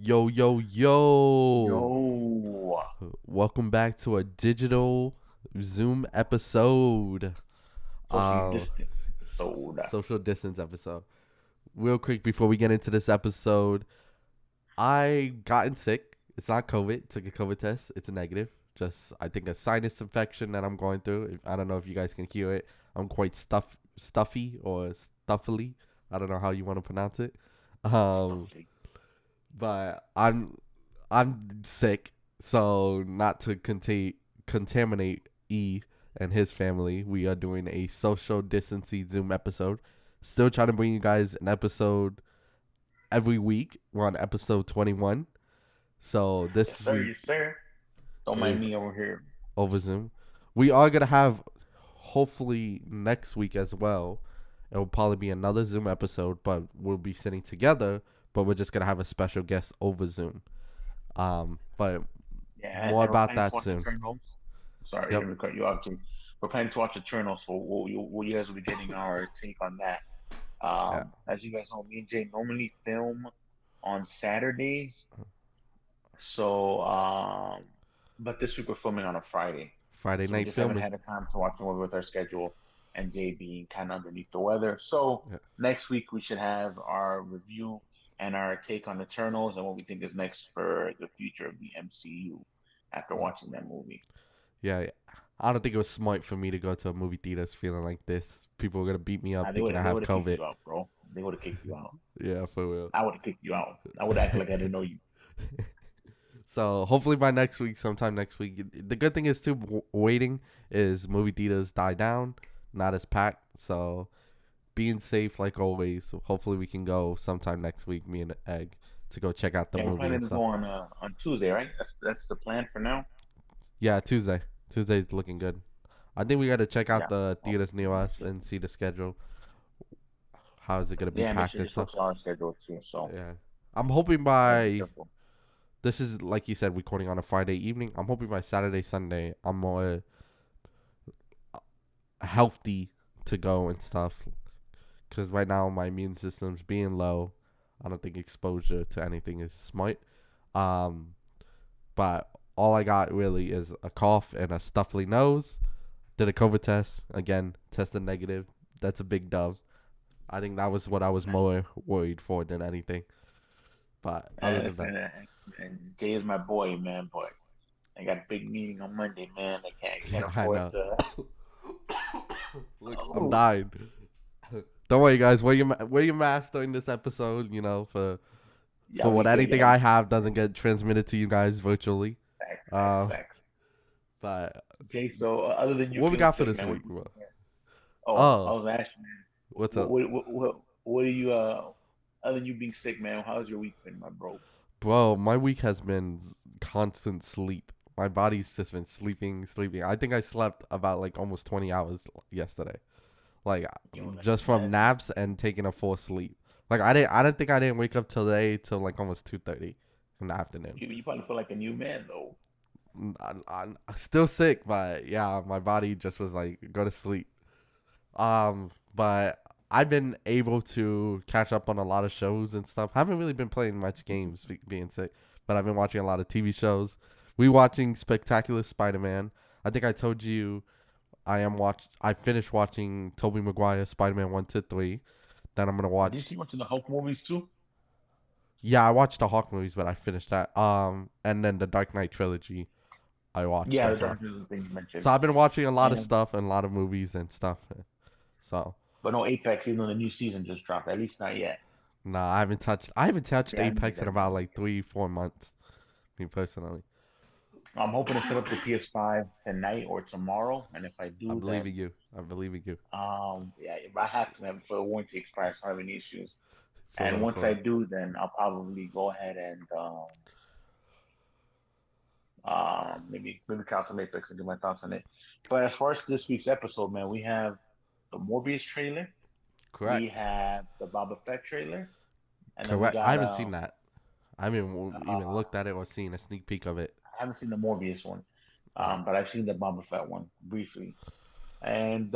Yo, yo, yo. Yo, Welcome back to a digital Zoom episode. socially Uh, distant episode. Social distance episode. Real quick before we get into this episode, I gotten sick. It's not COVID. Took a COVID test. It's a negative. Just, I think, a sinus infection that I'm going through. I don't know if you guys can hear it. I'm quite stuffy or stuffily. I don't know how you want to pronounce it. Um, Stuffy. but I'm sick, so not to contaminate E and his family, we are doing a social distancing Zoom episode. Still trying to bring you guys an episode every week. We're on episode 21. So Yes, this sir. week Yes, sir. Don't mind is me over here. over Zoom. We are gonna have hopefully next week as well. It will probably be another Zoom episode, but we'll be sitting together. But we're just gonna have a special guest over Zoom. But Yeah, more and we're about planning to that watch soon. Eternals. Sorry, I Yep. didn't cut you off, Jay. We're planning to watch Eternals, so you guys will be getting our take on that. Yeah. As you guys know, me and Jay normally film on Saturdays, so but this week we're filming on a Friday. Friday So we night just haven't filming. had the time to watch them over with our schedule and Jay being kind of underneath the weather. So Yeah. next week we should have our review and our take on Eternals and what we think is next for the future of the MCU after watching that movie. Yeah. I don't think it was smart for me to go to a movie theaters feeling like this. People were gonna beat me Nah, up thinking I they have would have kicked COVID. you out, bro. They would have kicked you out. Yeah, for real. I would have kicked you out. I would act like I didn't know you. So hopefully by next week, sometime next week. The good thing is too, waiting is movie theaters die down, not as packed. So being safe like always. So hopefully we can go sometime next week, me and Egg, to go check out the Yeah, we're movie planning and to stuff. go on Tuesday, right? That's the plan for now. Yeah, Tuesday. Tuesday's looking good. I think we got to check out Yeah. the Oh, theaters near yeah, us and see the schedule. How is it gonna be yeah, make packed sure and you stuff? folks are on schedule too. So Yeah, I'm hoping gotta be by careful. this is like you said, recording on a Friday evening. I'm hoping by Saturday, Sunday, I'm more healthy to go and stuff. Because right now my immune system's being low. I don't think exposure to anything is smart. Um, but all I got really is a cough and a stuffy nose. Did a COVID test again, tested negative. That's a big dove. I think that was what I was more worried for than anything. But other And than that, listen, and Jay is my boy, man. But I got a big meeting on Monday, man. I can't I afford know. to. Look, I'm Oh, dying. Don't worry, guys. Wear your mask during this episode. yeah, For we what good. anything Yeah, we I good. have doesn't get transmitted to you guys virtually. Facts, facts, Uh, facts. but Okay, so other than you what we feeling got for sick, this man, what week, you bro? been doing? Oh, I Oh, was asking, man. what's What up, what what what are you other than you being sick, man? How's your week been, my bro? bro? My week has been constant sleep. My body's just been sleeping. I think I slept about like almost 20 hours yesterday. Like Yo, just from naps and taking a full sleep. Like I didn't wake up today till like almost 2:30 in the afternoon. you probably feel like a new man though. I'm still sick, but yeah, my body just was like go to sleep. But I've been able to catch up on a lot of shows and stuff. Haven't really been playing much games being sick, but I've been watching a lot of TV shows. We watching Spectacular Spider-Man. I think I told you I finished watching Tobey Maguire Spider-Man 1 to 3. Then I'm going to Did watch. you watching the Hulk movies too? Yeah, I watched the Hawk movies, but I finished that. And then the Dark Knight trilogy I watched Yeah, the as well. Dark Knight thing you mentioned. So I've been watching a lot of And stuff and a lot of movies and stuff. So, but no Apex, even though the new season just dropped. At least not yet. no, I haven't touched Yeah, I need Apex in that about either. like 3-4 months. Me personally. I'm hoping to set up the PS5 tonight or tomorrow, and if I I do, believe in then you. I believe in you. yeah, if I have to have for the warranty expires, so I don't have any issues. And For once I for do, then I'll probably go ahead and maybe count some Apex and give my thoughts on it. But as far as this week's episode, man, we have the Morbius trailer, we correct. have the Boba Fett trailer, and then we Correct. I got haven't seen that. I haven't even uh looked at it or seen a sneak peek of it. I haven't seen the Morbius one, Yeah. but I've seen the Boba Fett one briefly. And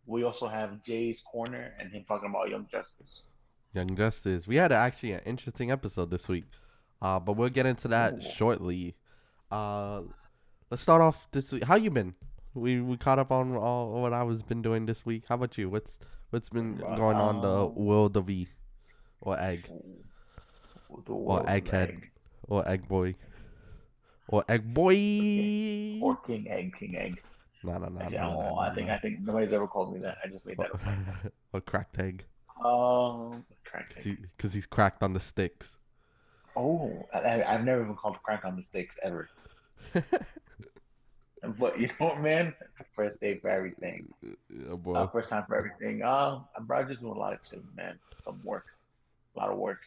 we also have Jay's Corner and him talking about Young Justice. Young Justice. We had actually an interesting episode this week. But we'll get into that Ooh. shortly. Uh, let's start off this week. How you been? We caught up on all what I was been doing this week. How about you? What's been going on the Um, world of E or egg the or world of egghead egg. or egg boy or egg boy? Okay. Or king egg. No no no Actually, no no no I no. think nobody's ever called me that. I just made Or, that up right now. or cracked egg, Cracked egg. cause he's cracked on the sticks. Oh, I've never been called crack on the sticks ever. But you know what, man? First day for everything. Yeah, boy. First time for everything. I'm just doing a lot of chilling, man. Some work, a lot of work,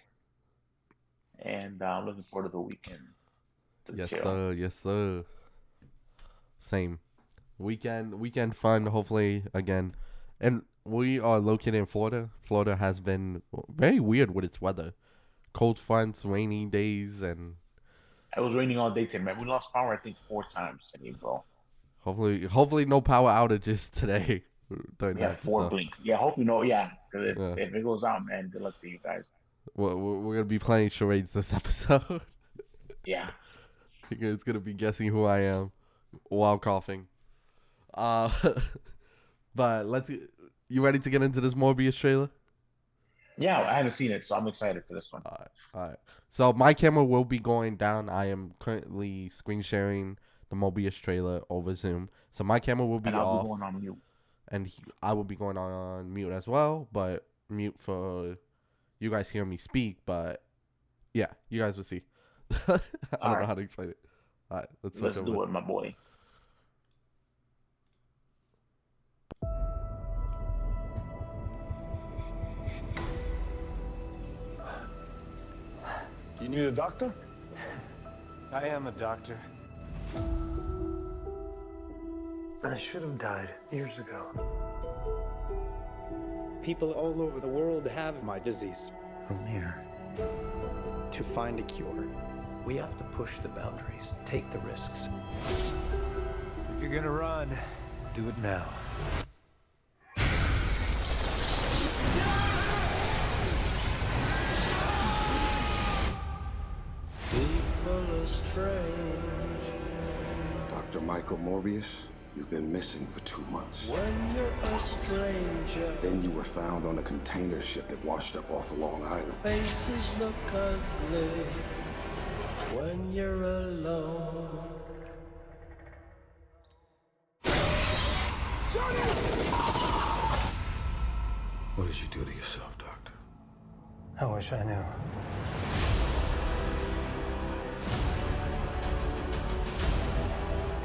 and I'm looking forward to the weekend to Yes chill. sir. Yes sir. Same. Weekend fun. Hopefully again, and we are located in Florida. Florida has been very weird with its weather. Cold fronts, rainy days, and It was raining all day today, man. We lost power, I think, 4 times in April. hopefully no power outages today during We the had four episode. blinks. Yeah, hopefully no. Yeah, because Yeah, if it goes out, man, good luck to you guys. we're gonna be playing charades this episode. Yeah. It's gonna be guessing who I am while coughing. Uh, but you ready to get into this Morbius trailer? Yeah, I haven't seen it, so I'm excited for this one. Alright, alright. So my camera will be going down. I am currently screen sharing the Mobius trailer over Zoom. So my camera will And be I'll be off, going on mute. and I will be going on mute as well. But mute for you guys hear me speak. But yeah, you guys will see. I All don't know right, how to explain it. Alright, let's switch let's over. do it, my boy. You need a doctor? I am a doctor. I should have died years ago. People all over the world have my disease. I'm here to find a cure. We have to push the boundaries, take the risks. If you're gonna run, Do it now. People are strange Dr. Michael Morbius, you've been missing for 2 months. when you're a stranger. Then you were found on a container ship that washed up off of Long Island. Faces look ugly when you're alone. What did you do to yourself, Doctor? I wish I knew.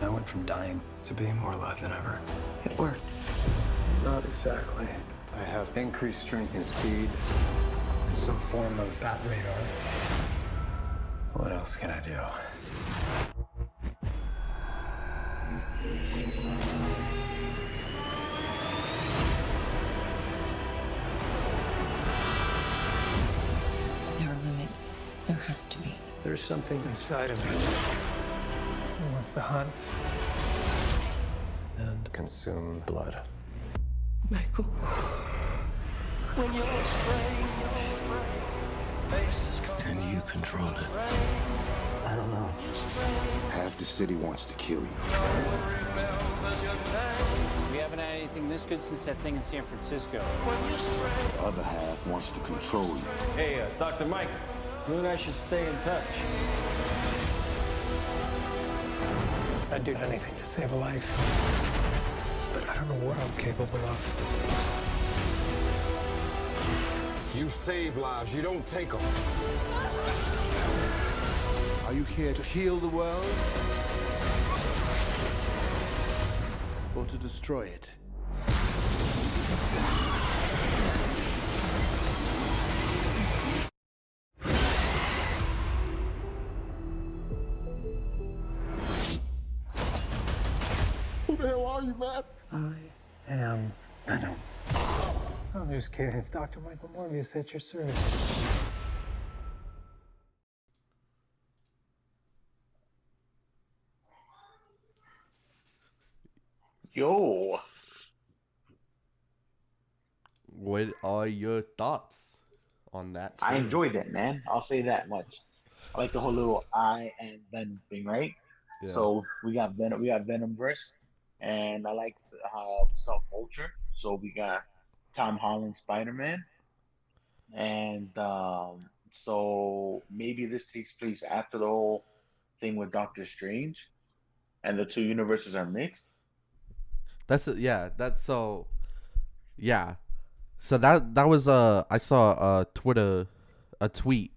I went from dying to being more alive than ever. It worked. Not exactly. I have increased strength and speed, and some form of bat radar. What else can I do? There are limits. There has to be. There's something inside of me that wants to hunt and consume blood. Michael. When you're a stranger. Faces come And you control it. I don't know. Half the city wants to kill you. remembers your name. We haven't had anything this good since that thing in San Francisco. When you're strange. The other half wants to control you. Hey, Dr. Mike, you and I should stay in touch. I'd do anything to save a life. But I don't know what I'm capable of. You save lives, you don't take them. Are you here to heal the world? Or to destroy it? Who the hell are you, man? I am Venom. I'm just kidding. It's Dr. Michael Morbius at your service. Yo, What are your thoughts on that? I trailer? enjoyed that, man. I'll say that much. I like the whole little I and Venom thing, right? Yeah. So we got Venomverse, and I like how we saw Vulture. So we got Tom Holland Spider Man, and so maybe this takes place after the whole thing with Doctor Strange, and the two universes are mixed. Yeah. That's so. Yeah. So that was I saw a tweet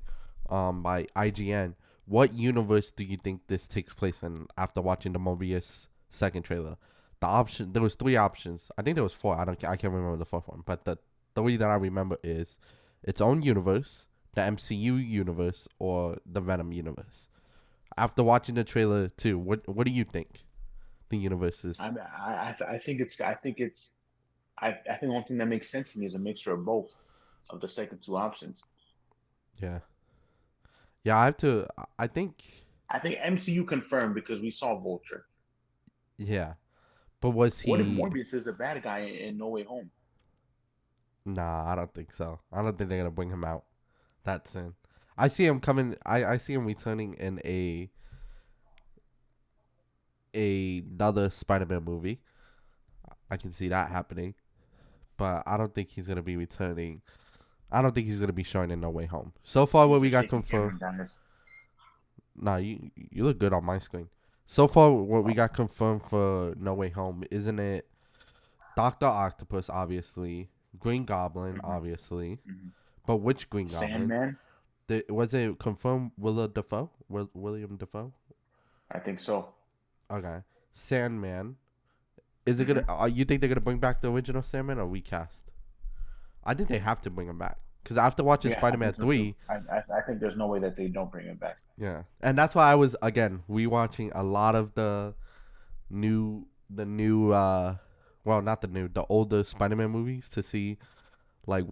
by IGN. What universe do you think this takes place in after watching the Mobius second trailer? There was three options. I think there was four. I can't remember the fourth one, but the three that I remember is its own universe, the MCU universe, or the Venom universe. After watching the trailer too, what do you think the universe is? I think the only thing that makes sense to me is a mixture of both of the second two options. Yeah. Yeah, I have to. I think. I think MCU confirmed because we saw Vulture. Yeah, but was What if he? Morbius is a bad guy in No Way Home? Nah, I don't think so. I don't think they're gonna bring him out that soon. I see him coming. I see him returning in another Spider-Man movie. I can see that happening, but I don't think he's gonna be returning. I don't think he's gonna be showing in No Way Home. So far, He's what we just got shaking confirmed. Cameron down his. Nah, you look good on my screen. So far, what we got confirmed for No Way Home, isn't it? Doctor Octopus, obviously. Green Goblin, Mhm, obviously. mhm. But which Green Goblin? Sandman, Was it confirmed William Defoe? I think so. Okay. Sandman. Is it gonna? Hmm. You think they're gonna bring back the original Sandman or recast? I think they have to bring him back because after watching Yeah, I Spider-Man think so too. 3, I think there's no way that they don't bring him back. yeah, and that's why I was again rewatching a lot of the new well, not the older Spider-Man movies to see like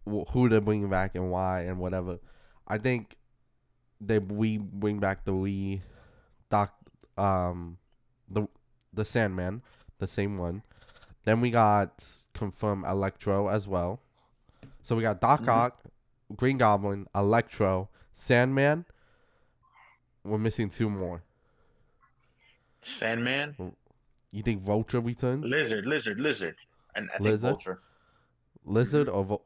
who they're bringing back and why and whatever. I think we bring back doc um the the Sandman, the same one. Then we got confirmed Electro as well. So we got Doc Hmm. Ock, Green Goblin, Electro, Sandman. We're missing two more. Sandman, You think Vulture returns? Lizard, and I think Lizard, Vulture. Lizard Hmm. or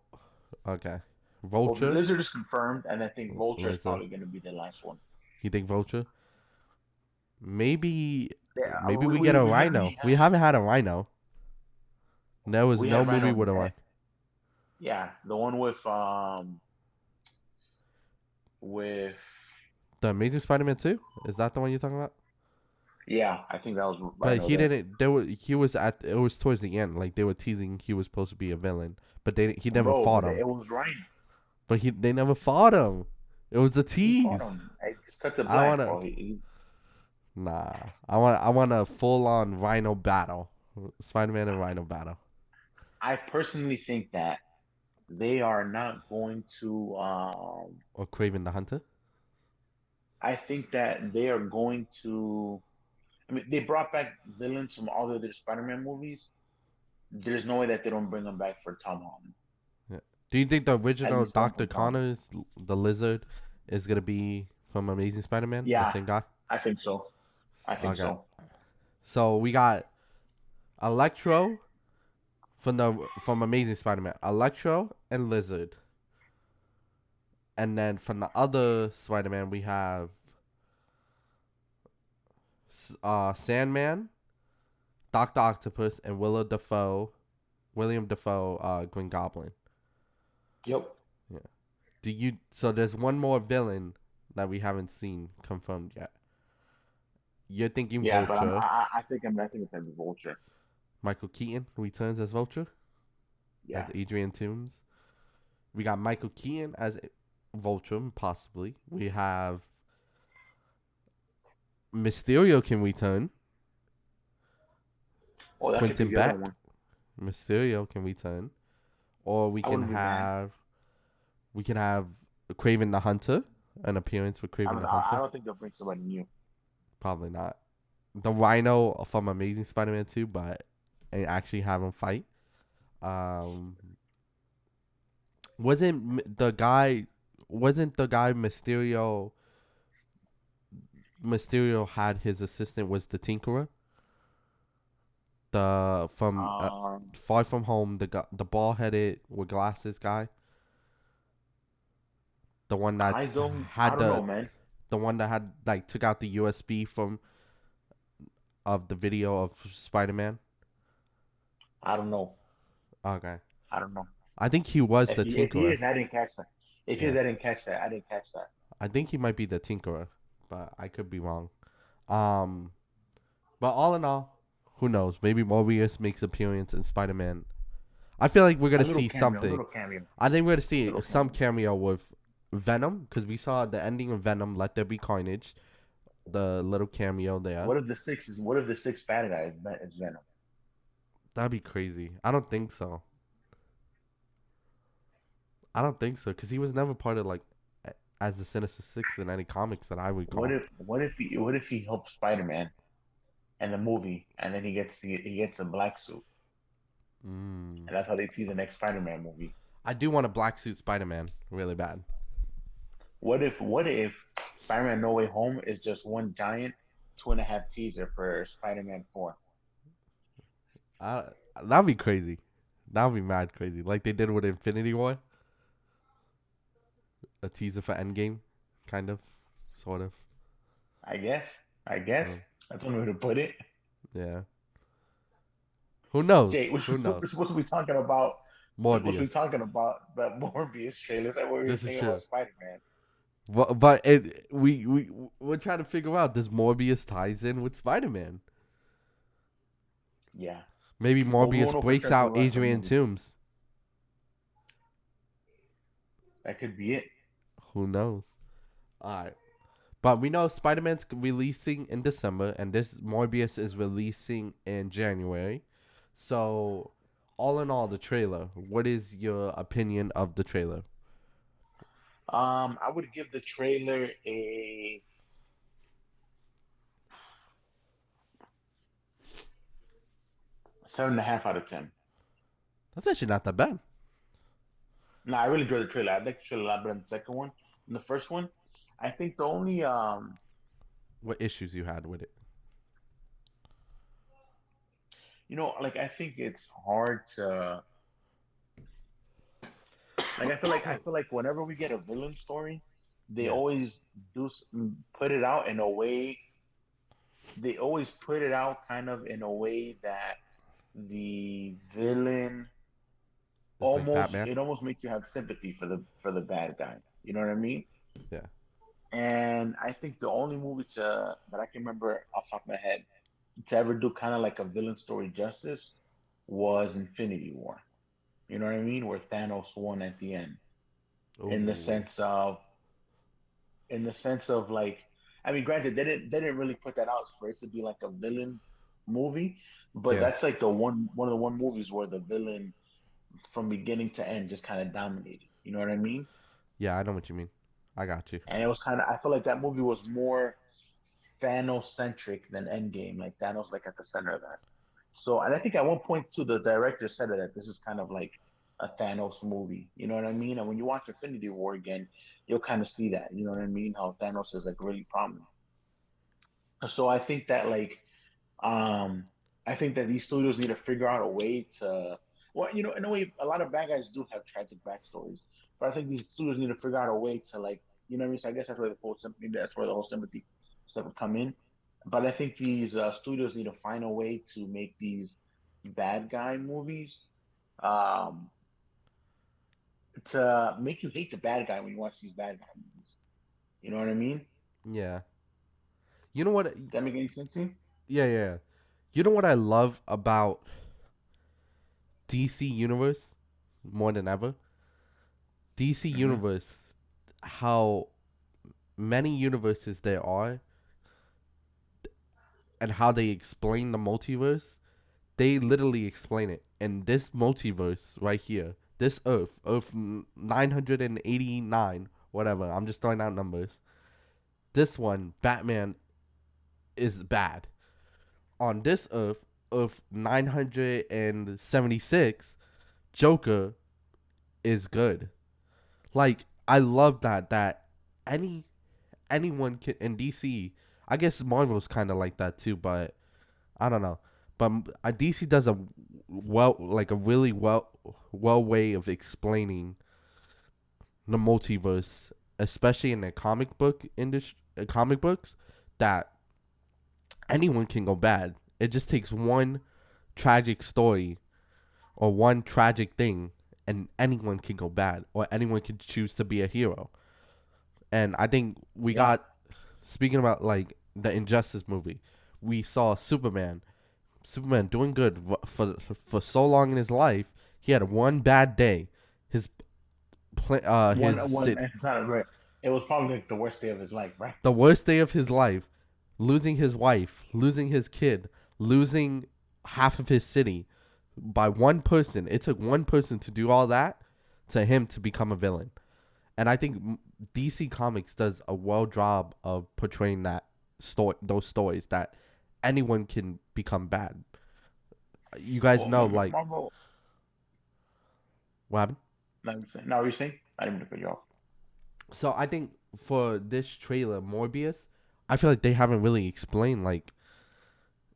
okay, Well, Vulture, Lizard is confirmed, and I think Vulture is Lizard. probably going to be the last one. You think Vulture? Maybe Yeah, maybe we get a we Rhino. already We had haven't had a Rhino. There was we no had movie Rhino with a Rhino. yeah, the one with The Amazing Spider-Man 2? Is that the one you're talking about? yeah, I think that was But Rhino he there. didn't. He was it was towards the end. Like they were teasing he was supposed to be a villain, but he never Bro, fought but him. it was Rhino. But they never fought him. It was a He fought tease. him. I just cut the I black, wanna bro. nah. I want a full on Rhino battle. Spider-Man and Rhino battle. I personally think that they are not going to. Or Craven the Hunter. I think that they are going to. I mean, they brought back villains from all the other Spider-Man movies. There's no way that they don't bring them back for Tom Holland. Yeah. Do you think the At original least one Dr. for Tom. Connors, the Lizard, is gonna be from Amazing Spider-Man? The Yeah, same guy. I think so. I think Okay. so. So we got Electro from Amazing Spider-Man, Electro and Lizard, and then from the other Spider-Man we have Sandman, Doctor Octopus, and William Defoe, Green Goblin. Yep. Yeah. So there's one more villain that we haven't seen confirmed yet. You're thinking Yeah, but Vulture. I think it's gonna be Vulture. Michael Keaton returns as Vulture. Yeah. As Adrian Toomes. We got Michael Keaton as Vulture, possibly. We have Mysterio can return. Oh, that could be Quentin the other Beck. one. Mysterio can return. Or we I can wouldn't be mad. have Craven the Hunter, an appearance with Craven the I Hunter. don't think they'll bring somebody new. Probably not. The Rhino from Amazing Spider-Man 2, but and actually have him fight. Wasn't the guy Mysterio Mysterio had his assistant was the Tinkerer. The from Far From Home, the bald headed with glasses guy. The one I that's don't. I had don't know, man. the one that had like took out the USB from of the video of Spider-Man. I don't know. Okay. I don't know. I think he was If the he Tinkerer. is, I didn't catch that. If he is, Yeah. I didn't catch that. I didn't catch that. I think he might be the Tinkerer, but I could be wrong. Um, but all in all, who knows? Maybe Morbius makes appearance in Spider-Man. I feel like we're A gonna little see cameo. A something. little cameo. I think we're gonna see Little some cameo. cameo with Venom because we saw the ending of Venom. Let There Be Carnage. The little cameo there. What if the sixth bad guy is Venom? That'd be crazy. I don't think so. I don't think so because he was never part of like as the Sinister Six in any comics that I would call. What if he helps Spider Man in the movie and then he gets a black suit Mm. and that's how they tease the next Spider Man movie. I do want a black suit Spider-Man really bad. What if Spider Man No Way Home is just one giant 2.5 teaser for Spider Man 4? Uh, that'd be crazy. That'd be mad crazy. Like they did with Infinity War. A teaser for Endgame, kind of, sort of. I guess. I guess. Mm. That's one way to put it. Yeah. Who knows? Jay, Who knows? we're supposed to be talking about we're supposed to be Morbius. talking about the Morbius trailers and what we were This is saying true. about Spider Man. But we're trying to figure out does Morbius ties in with Spider-Man? Yeah. Maybe But we won't Morbius know for breaks sure until out the rest of the Adrian movie. Toomes. That could be it. Who knows? All right. But we know Spider-Man's releasing in December, and this Morbius is releasing in January. So, all in all, the trailer. What is your opinion of the trailer? I would give the trailer a 7.5 out of 10. That's actually not that bad. No, I really enjoyed the trailer. I like the trailer a lot better than the second one. And the first one, I think the only What issues you had with it? like I think it's hard to I feel like whenever we get a villain story, they Yeah. always put it out in a way. They always put it out kind of in a way that the villain It's like Batman. almost makes you have sympathy for the bad guy. You know what I mean? Yeah. And I think the only movie that I can remember off the top of my head to ever do kind of like a villain story justice was Infinity War. You know what I mean? Where Thanos won at the end. In the Oh. sense of like, I mean, granted, they didn't really put that out for it to be like a villain movie, but Yeah. that's like the one of the one movies where the villain from beginning to end just kind of dominated. You know what I mean? Yeah, I know what you mean. I got you. And it was kind of I feel like that movie was more Thanos centric than Endgame. Like Thanos like at the center of that. So, and I think at one point too, the director said that this is kind of like a Thanos movie. You know what I mean? And when you watch Infinity War again, you'll kind of see that. You know what I mean? How Thanos is like really prominent. So I think that um, I think that these studios need to figure out a way to, well, in a way, a lot of bad guys do have tragic backstories, but I think these studios need to figure out a way to like, you know what I mean? So I guess that's where the whole sympathy, that's where the whole sympathy stuff would come in. But I think these studios need to find a way to make these bad guy movies um, to make you hate the bad guy when you watch these bad guy movies. You know what I mean? Yeah. You know what? Does that make any sense to you? Yeah. You know what I love about DC Universe more than ever? DC Mm-hmm. Universe, how many universes there are and how they explain the multiverse. They literally explain it. And this multiverse right here, this Earth 989, whatever, I'm just throwing out numbers. This one, Batman is bad. On this Earth 976, Joker is good. Like I love that any anyone can in DC. I guess Marvel's kind of like that too, but I don't know. But DC does a really well way of explaining the multiverse, especially in the comic book industry, comic books, that anyone can go bad. It just takes one tragic story or one tragic thing, and anyone can go bad, or anyone can choose to be a hero. And I think we got, speaking about like the Injustice movie, we saw Superman doing good for so long in his life. He had one bad day. His it's not right. It was probably like the worst day of his life, right? the worst day of his life, losing his wife, losing his kid, losing half of his city by one person. It took one person to do all that to him to become a villain. And I think DC Comics does a well job of portraying those stories that anyone can become bad. You guys know, like, Marvel. what happened? No, you're saying? I didn't mean to cut you off. So I think for this trailer, Morbius, I feel like they haven't really explained, like,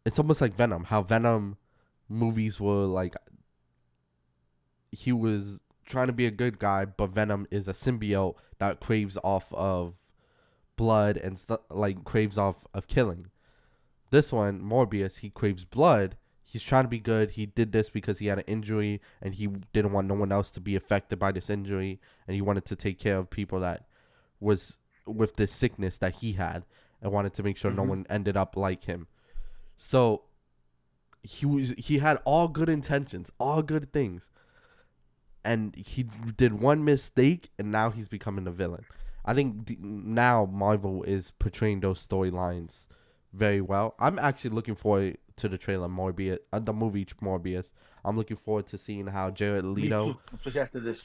it's almost like Venom, how Venom movies were like, he was trying to be a good guy, but Venom is a symbiote that craves off of blood and stuff, like craves off of killing. This one, Morbius, he craves blood. He's trying to be good. He did this because he had an injury and he didn't want no one else to be affected by this injury, and he wanted to take care of people that was with this sickness that he had, and wanted to make sure no one ended up like him. So he had all good intentions, all good things, and he did one mistake, and now he's becoming a villain. I think now Marvel is portraying those storylines very well. I'm actually looking forward to the trailer Morbius, the movie Morbius. I'm looking forward to seeing how Jared Leto, Me too, especially after this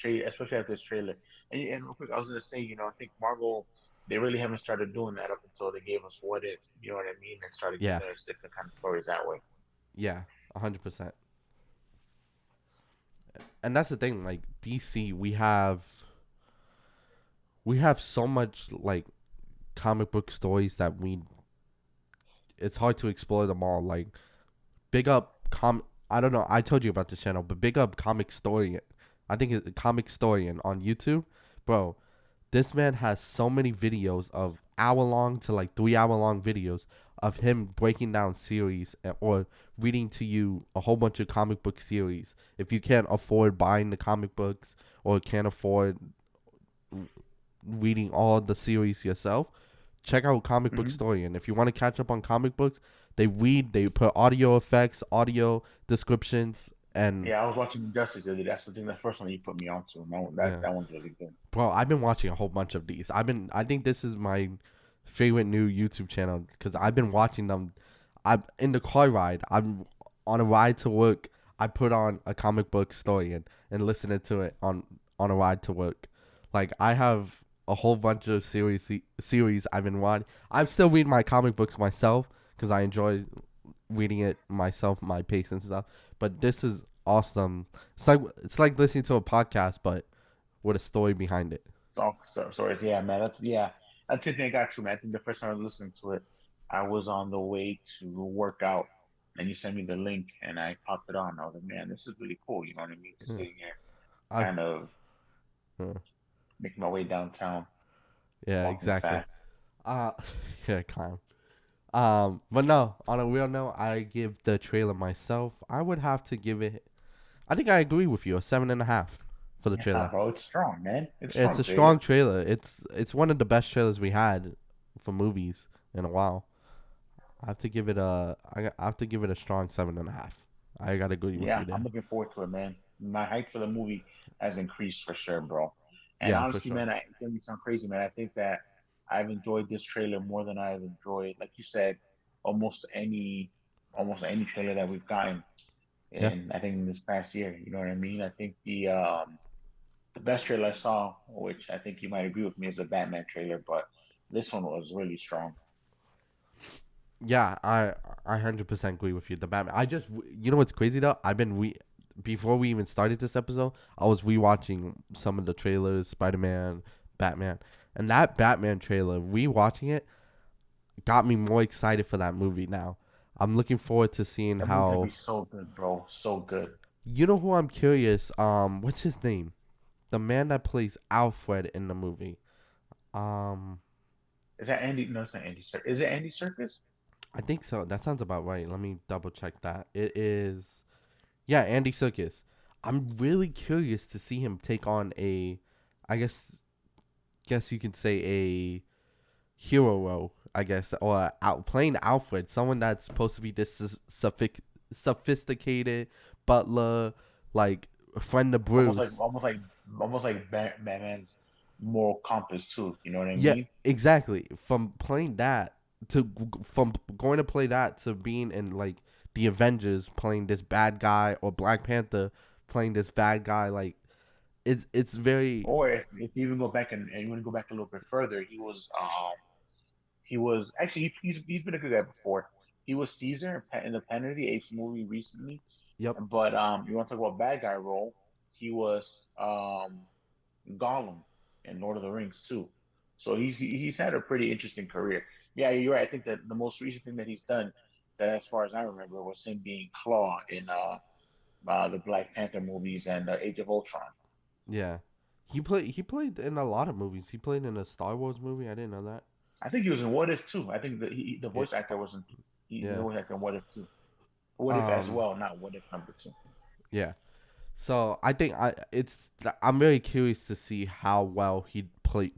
trailer. And real quick, I was gonna say, I think Marvel, they really haven't started doing that up until they gave us What If. You know what I mean? And started giving us different kind of stories that way. yeah, 100%. And that's the thing, like DC, we have so much like comic book stories that it's hard to explore them all. Like, big up I don't know, I told you about this channel, but big up Comic Story. I think it's Comic Storian on YouTube. Bro, this man has so many videos of hour-long to like 3-hour-long videos of him breaking down series or reading to you a whole bunch of comic book series. If you can't afford buying the comic books or can't afford reading all the series yourself, check out Comic Book Story. And if you want to catch up on comic books, they put audio effects, audio descriptions, and I was watching Injustice the other day. That's the first one you put me onto. That one's really good. Bro, I've been watching a whole bunch of these. I think this is my favorite new YouTube channel because I've been watching them. I'm in the car ride. I'm on a ride to work. I put on a Comic Book Story and listening to it on a ride to work. Like, I have a whole bunch of series I've been watching. I'm still reading my comic books myself because I enjoy reading it myself, my pace and stuff. But this is awesome. It's like listening to a podcast, but with a story behind it. So yeah, man. That's the thing I got you, man. I think the first time I was listening to it, I was on the way to work out, and you sent me the link, and I popped it on. I was like, man, this is really cool. You know what I mean? Just sitting here, kind of making my way downtown. Yeah, exactly. Yeah, clown. But no, on a real note, I give the trailer myself, I would have to give it, I think I agree with you, a 7.5 for the trailer. Bro, it's strong, man. It's a strong trailer. It's one of the best trailers we had for movies in a while. I have to give it a strong 7.5. I gotta agree with you there. I'm looking forward to it, man. My hype for the movie has increased for sure, bro. And honestly, man, it's gonna sound crazy, man. I think that I've enjoyed this trailer more than I've enjoyed, like you said, almost any trailer that we've gotten I think in this past year. You know what I mean? I think the best trailer I saw, which I think you might agree with me, is the Batman trailer, but this one was really strong. Yeah, I 100% agree with you. The Batman. You know what's crazy though? Before we even started this episode, I was rewatching some of the trailers, Spider-Man, Batman, and that Batman trailer. Rewatching it, got me more excited for that movie now. I'm looking forward to seeing That movie's gonna how. be so good, bro. So good. You know who I'm curious? What's his name? The man that plays Alfred in the movie. Um, Is that Andy? No, it's not Andy Serkis. Is it Andy Serkis? I think so. That sounds about right. Let me double check that. It is, yeah, Andy Serkis. I'm really curious to see him take on a, I guess you could say a hero role, I guess, or playing Alfred, someone that's supposed to be this sophisticated butler, like friend of Almost like, Bruce. almost like Batman's moral compass too. You know what I Yeah, mean? exactly. From playing that from going to play that to being in like the Avengers, playing this bad guy, or Black Panther playing this bad guy, like it's very. Or if you even go back and you want to go back a little bit further, he was actually he's been a good guy before. He was Caesar in the Planet of the Apes movie recently. Yep. But you want to talk about bad guy role? He was Gollum in Lord of the Rings too. So he's had a pretty interesting career. Yeah, you're right. I think that the most recent thing that he's done, that as far as I remember, was him being Claw in the Black Panther movies and Age of Ultron. Yeah. He played in a lot of movies. He played in a Star Wars movie. I didn't know that. I think he was in What If too. I think the Yeah. voice actor was in the Yeah. voice actor in What If too. What If as Um well, not What If number two. yeah. So I think I'm very curious to see how well he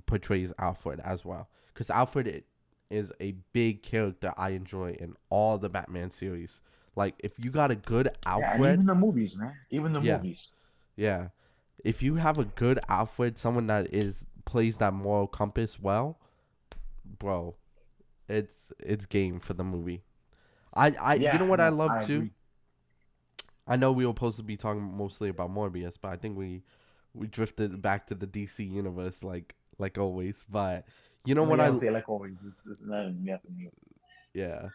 portrays Alfred as well, because Alfred is a big character I enjoy in all the Batman series. Like if you got a good Yeah, and even Alfred, the movies, man. Even the yeah, movies. yeah. If you have a good Alfred, someone that plays that moral compass well, bro, it's game for the movie. You Yeah, know what I no, love I too? agree. I know we were supposed to be talking mostly about Morbius, but I think we drifted back to the DC universe like always. But you know I what mean, I don't say like always. It's nothing new. yeah,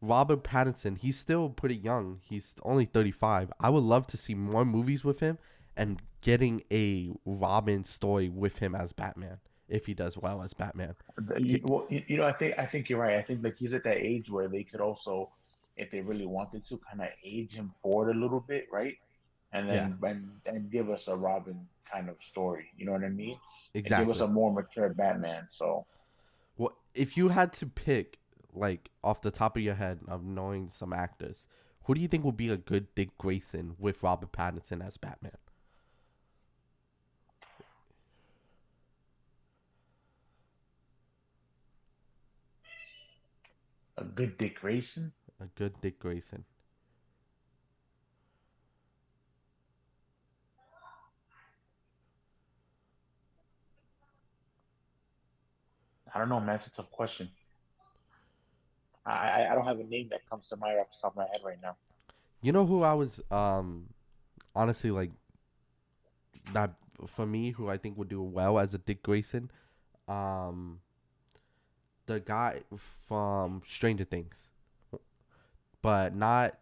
Robert Pattinson, he's still pretty young. He's only 35. I would love to see more movies with him and getting a Robin story with him as Batman if he does well as Batman. Ge- Well, I think you're right. I think like he's at that age where they could also, if they really wanted to, kind of age him forward a little bit, right? And yeah, then and give us a Robin kind of story. You know what I mean? And give us exactly. a more mature Batman. So Well, if you had to pick, like off the top of your head of knowing some actors, who do you think would be a good Dick Grayson with Robert Pattinson as Batman? a good Dick Grayson. A good Dick Grayson. I don't know, man. It's a tough question. I don't have a name that comes to mind off the top of my head right now. You know who I was honestly like that for me who I think would do well as a Dick Grayson? Um the guy from Stranger Things. But not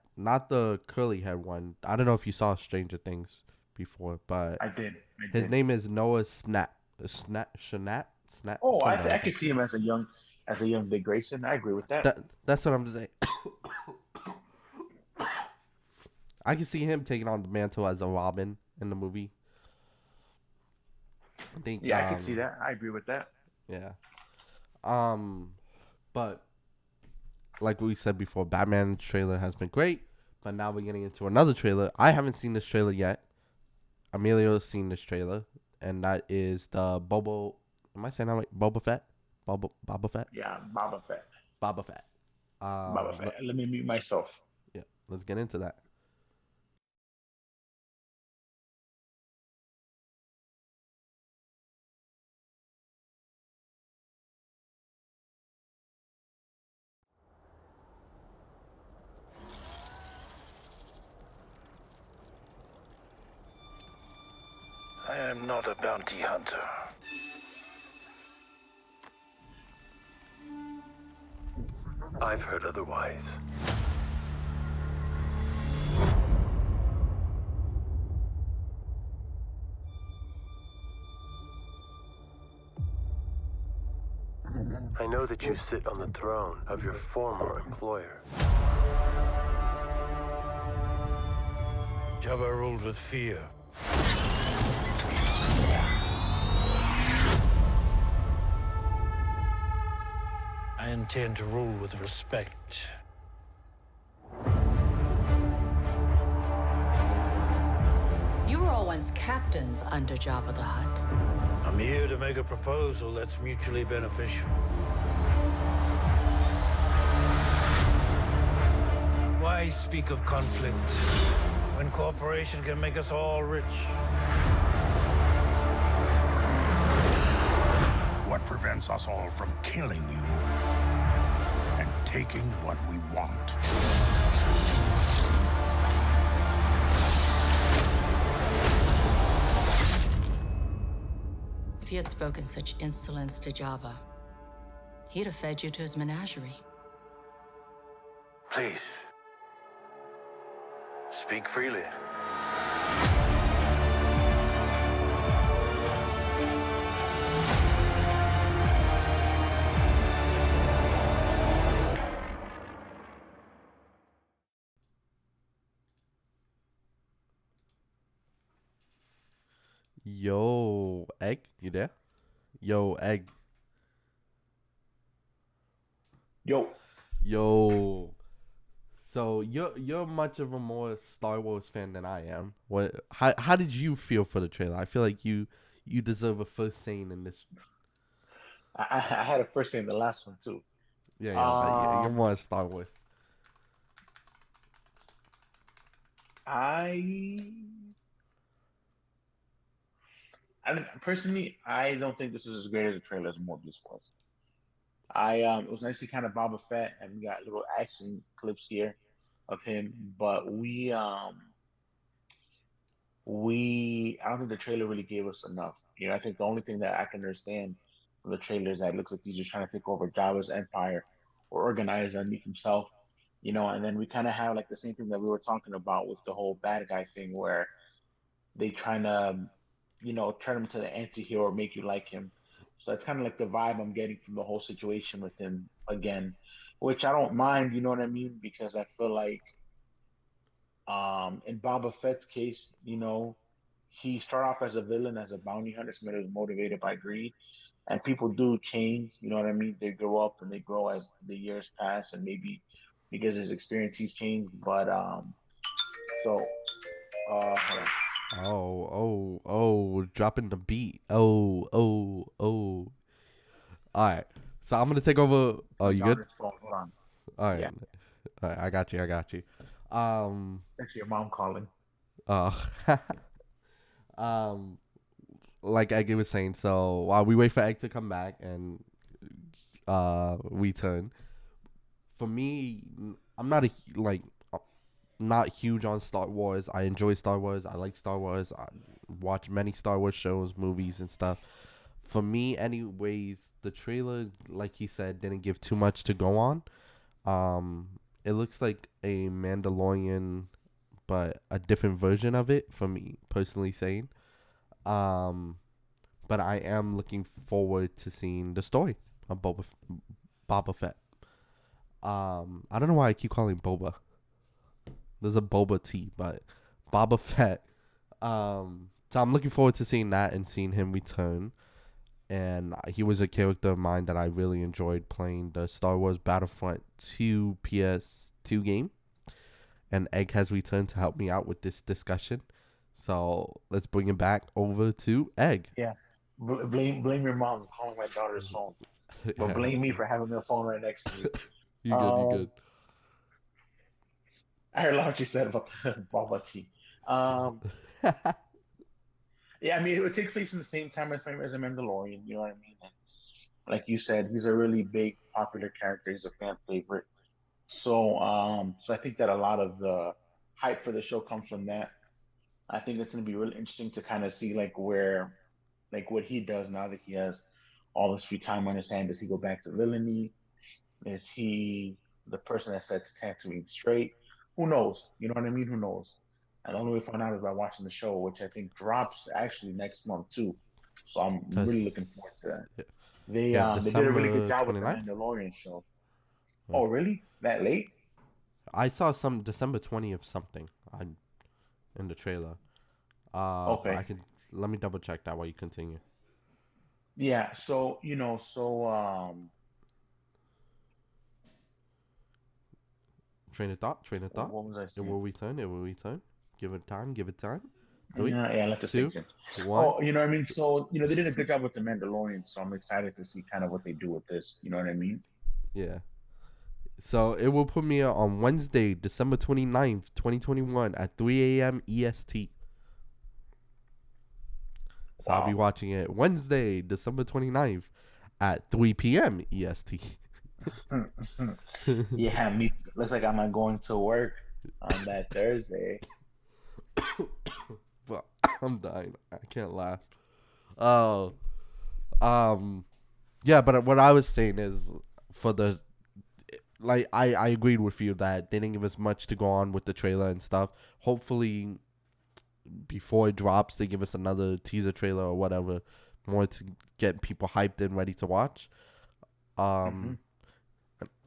the curly head one. I don't know if you saw Stranger Things before, but I did. I his did. name is Noah Snap, Oh, something I like could that. see him as a young Dick Grayson. I agree with that. That's what I'm saying. I can see him taking on the mantle as a Robin in the movie. I think Yeah, I could see that. I agree with that. yeah. Um but like we said before, Batman trailer has been great, but now we're getting into another trailer. I haven't seen this trailer yet. Emilio's seen this trailer, and that is the Bobo. Am I saying that right? Boba Fett? Boba Fett? Yeah, Boba Fett. Boba Fett. Boba Fett. Let me mute myself. Yeah, let's get into that. I am not a bounty hunter. I've heard otherwise. I know that you sit on the throne of your former employer. Jabba ruled with fear. I intend to rule with respect. You were all once captains under Jabba the Hutt. I'm here to make a proposal that's mutually beneficial. Why speak of conflict when cooperation can make us all rich? What prevents us all from killing you and taking what we want? If you had spoken such insolence to Jabba, he'd have fed you to his menagerie. Please. Speak freely. Yo, Egg, you there? Yo, Egg. Yo. So you're much of a more Star Wars fan than I am. How did you feel for the trailer? I feel like you deserve a first saying in this. I had a first say in the last one too. Yeah, but you're more Star Wars. I personally, I don't think this is as great as the trailer as Morbius was. It was nice to kind of Boba Fett, and we got little action clips here of him, but I don't think the trailer really gave us enough. I think the only thing that I can understand from the trailer is that it looks like he's just trying to take over Jabba's empire or organize underneath himself. And then we kind of have like the same thing that we were talking about with the whole bad guy thing, where they trying to, turn him to the anti-hero or make you like him. So that's kind of like the vibe I'm getting from the whole situation with him again, which I don't mind, you know what I mean? Because I feel like in Boba Fett's case, he started off as a villain, as a bounty hunter, somebody who was motivated by greed. And people do change, you know what I mean? They grow up and they grow as the years pass, and maybe because his experience he's changed. But so hold on. Oh, dropping the beat. Oh. All right. So I'm gonna take over. Oh, you good? Hold on. All right. Yeah. All right. I got you. That's your mom calling. Like Egg was saying, so while we wait for Egg to come back and we turn. For me, I'm not huge on Star Wars. I enjoy Star Wars. I like Star Wars. I watch many Star Wars shows, movies, and stuff. For me, anyways, the trailer, like he said, didn't give too much to go on. It looks like a Mandalorian, but a different version of it, for me personally saying. But I am looking forward to seeing the story of Boba Fett. I don't know why I keep calling Boba. There's a Boba tea, but Boba Fett. So I'm looking forward to seeing that and seeing him return. And he was a character of mine that I really enjoyed playing the Star Wars Battlefront 2 PS2 game. And Egg has returned to help me out with this discussion. So let's bring it back over to Egg. Yeah. Blame your mom for calling my daughter's phone. But blame me for having her phone right next to me. You good. I heard a lot what you said about the Boba tea. Yeah, I mean, it would take place in the same time frame as a Mandalorian, you know what I mean? And like you said, he's a really big, popular character. He's a fan favorite. So I think that a lot of the hype for the show comes from that. I think it's going to be really interesting to kind of see like what he does now that he has all this free time on his hand. Does he go back to villainy? Is he the person that sets Tatooine straight? Who knows? You know what I mean? Who knows? And the only way to find out is by watching the show, which I think drops actually next month too. So I'm really looking forward to that. Yeah, they did a really good December job with the 29th. Mandalorian show. Yeah. Oh, really? That late? I saw some December 20th something in the trailer. But Okay. I can let me double check that while you continue. Yeah. So Train of thought. Train of thought. what was I It saying? will return. It will return. Give it time. Give it time. Three, Yeah, yeah, let the two, stakes in. one. Oh, you know what I mean? So, they did a good job with the Mandalorian, so I'm excited to see kind of what they do with this. You know what I mean? Yeah. So it will premiere on Wednesday, December 29th, 2021 at 3 a.m. EST. So I'll be watching it Wednesday, December 29th at 3 p.m. EST. Yeah, me. Looks like I'm not going to work on that Thursday. Well, I'm dying. I can't laugh. Oh, yeah. But what I was saying is, for the I agreed with you that they didn't give us much to go on with the trailer and stuff. Hopefully, before it drops, they give us another teaser trailer or whatever, more to get people hyped and ready to watch.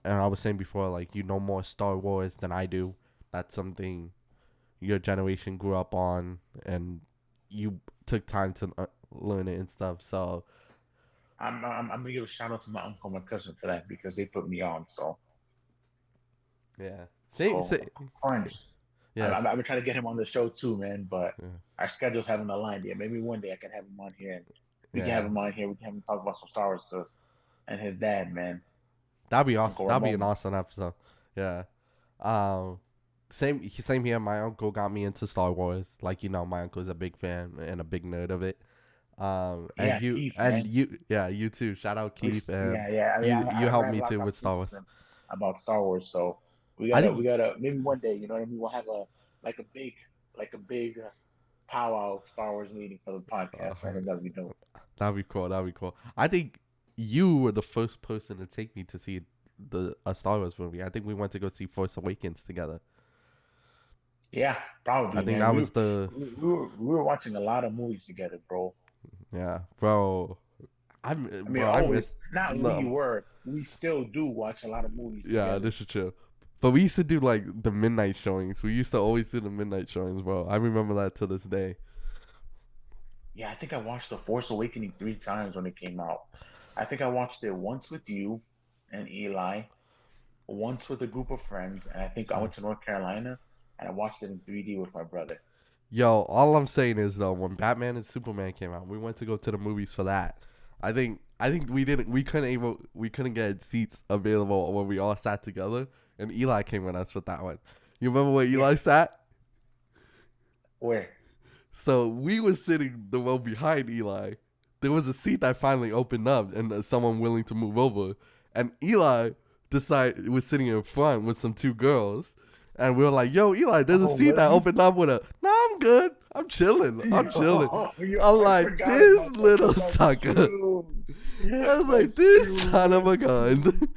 And I was saying before, like, you know more Star Wars than I do. That's something your generation grew up on, and you took time to learn it and stuff. So I'm gonna give a shout out to my uncle and my cousin for that because they put me on. So yeah, so same. of course. Yes. I've been trying to get him on the show too, man, but Yeah. our schedules haven't aligned yet. Maybe one day I can have him on here and we can Yeah. have him on here. We can have him talk about some Star Wars stuff and his dad, man. That'd be awesome. Uncle That'd be an Ramon. awesome episode. Yeah. Same here. My uncle got me into Star Wars. Like, my uncle is a big fan and a big nerd of it. And Yeah, you Keith, and man. you too. Shout out Keith. And Yeah. I mean, you I helped have a me lot too of with Star conversations Wars. with him about Star Wars, so I think we gotta maybe one day, you know what I mean? We'll have a big powwow Star Wars meeting for the podcast. I think that'd be dope. that'd be cool. That'd be cool. I think you were the first person to take me to see a Star Wars movie. I think we went to go see Force Awakens together. Yeah, probably. I think Man. that was the We were watching a lot of movies together, bro. yeah, bro. I mean, Bro, I always missed not we still do watch a lot of movies yeah, together. this is true. But we used to do like the midnight showings. We used to always do the midnight showings, bro. I remember that to this day. Yeah, I think I watched The Force Awakening 3 times when it came out. I think I watched it once with you and Eli, once with a group of friends, and I think I went to North Carolina and I watched it in 3D with my brother. Yo, all I'm saying is though, when Batman and Superman came out, we went to go to the movies for that. I think we couldn't get seats available when we all sat together, and Eli came with us with that one. You remember where Eli sat? Where? So we were sitting the row behind Eli. There was a seat that finally opened up, and someone willing to move over. And Eli was sitting in front with some two girls, and we were like, "Yo, Eli, there's a seat that opened up with a." No, I'm good. I'm chilling. I'm chilling. I'm like, this little sucker. I was like, this son of a gun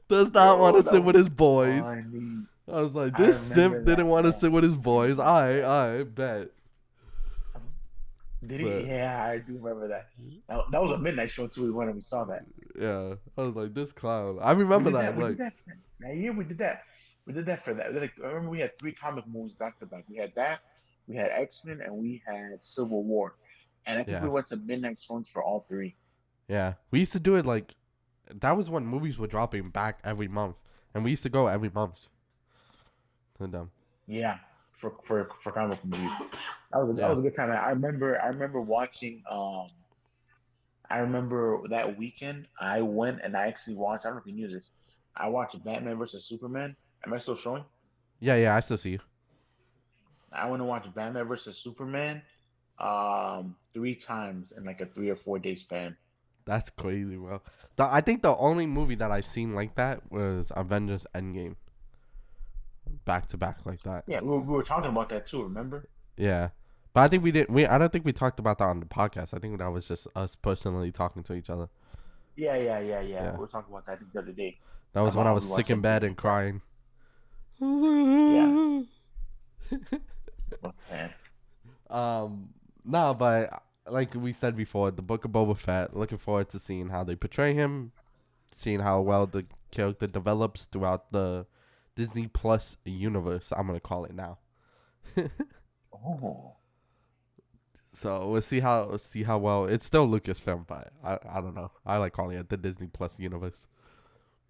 does not want to sit with his boys. I was like, this simp didn't want to sit with his boys. I bet. Did he? Yeah, I do remember that. That was a midnight show too. We went and we saw that. Yeah, I was like, this clown. I remember that. We did that year. We did that. We did that for that. Like, I remember we had 3 comic movies back to back. We had that, we had X-Men, and we had Civil War. And I think we went to midnight showings for all 3. Yeah, we used to do it like that was when movies were dropping back every month, and we used to go every month to them. Yeah, for comic movies. That was a good time. I remember watching. I remember that weekend I went and I actually watched. I don't know if you knew this. I watched Batman versus Superman. Am I still showing? Yeah, I still see you. I went to watch Batman versus Superman 3 times in like a 3 or 4 day span. That's crazy, bro. I think the only movie that I've seen like that was Avengers Endgame. Back to back like that. Yeah, we were talking about that too, remember? Yeah. But I think we didn't. I don't think we talked about that on the podcast. I think that was just us personally talking to each other. Yeah. We were talking about that the other day. That was when I was sick in bed and crying. Yeah. No, but like we said before, the Book of Boba Fett. Looking forward to seeing how they portray him, seeing how well the character develops throughout the Disney Plus universe. I'm gonna call it now. Oh, So we'll see how well it's still Lucasfilm, but I don't know. I like calling it the Disney Plus universe.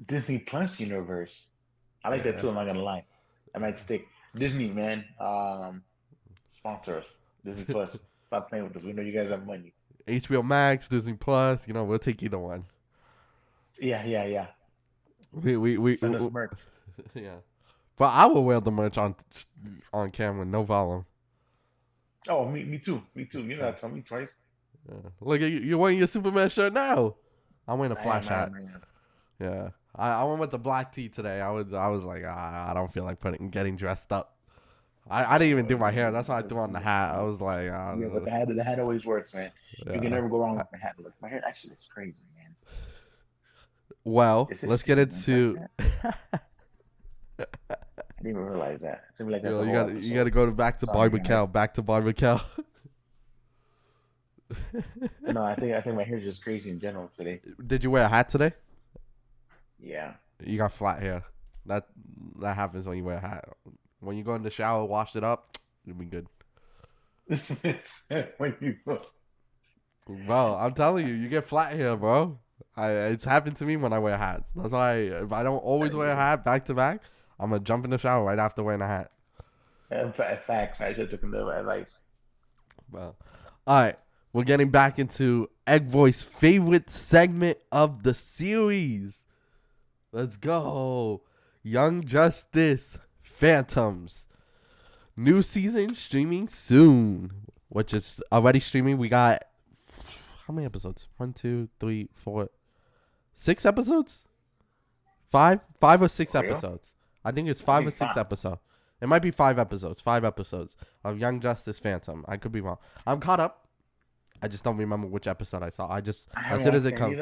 Disney Plus universe. I like that Yeah. too. I'm not gonna lie. I might stick Disney, man. Sponsor us. Disney Plus. Stop playing with us. We know you guys have money. HBO Max, Disney Plus. We'll take either one. Yeah. We Send us merch. yeah. But I will wear the merch on camera, no problem. Oh, me too. Me too. You gotta tell me twice. Yeah. Look, you're wearing your Superman shirt now. I'm wearing a flash hat. I am. Yeah. I went with the black tee today. I was like, I don't feel like getting dressed up. I didn't even do my hair. That's why I threw on the hat. I was like, Yeah, but the hat always works, man. Yeah. You can never go wrong with the hat. Look, my hair actually looks crazy, man. Well, let's get into. I didn't even realize that. It's gonna be like that Yo, the you whole got episode. you got to go back to Sorry, Barbecue. guys. Back to Barbecue. No, I think my hair's just crazy in general today. Did you wear a hat today? Yeah. You got flat hair. That happens when you wear a hat. When you go in the shower, wash it up, you'll be good. When you go. Bro, I'm telling you, you get flat hair, bro. It's happened to me when I wear hats. That's why if I don't always wear a hat back to back, I'm gonna jump in the shower right after wearing a hat. Fact. I should have taken the advice. Well, all right, we're getting back into Egg Voice favorite segment of the series. Let's go, Young Justice Phantoms. New season streaming soon, which is already streaming. We got how many episodes? 1, 2, 3, 4, 6 episodes? 5 or 6 episodes. I think it's 5 or 6 episodes. It might be 5 episodes. 5 episodes of Young Justice Phantom. I could be wrong. I'm caught up. I just don't remember which episode I saw. As soon as it comes.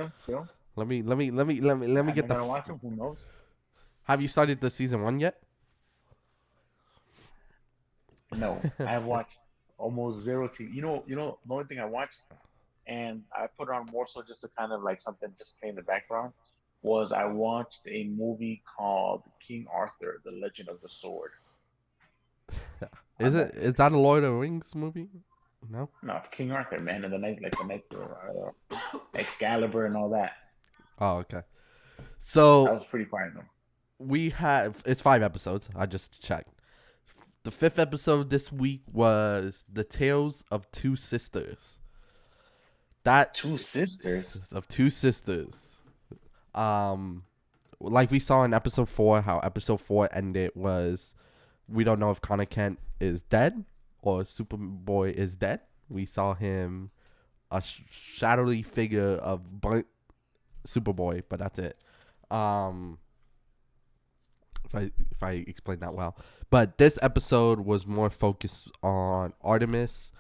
Let me get the. Watch them. Who knows? Have you started the season 1 yet? No, I have watched almost zero TV. You know, the only thing I watched, and I put it on more so just to kind of like something just play in the background, was I watched a movie called King Arthur: The Legend of the Sword. Is that a Lord of the Rings movie? No. No, it's King Arthur, man, and the knights Excalibur and all that. Oh, okay. So that was pretty fire though. It's 5 episodes. I just checked. The 5th episode this week was The Tales of Two Sisters. Two sisters? Of two sisters. Like we saw in episode 4, how episode 4 ended was we don't know if Connor Kent is dead or Superboy is dead. We saw him, a shadowy figure of burnt Superboy, but that's it. If I explained that well. But this episode was more focused on Artemis,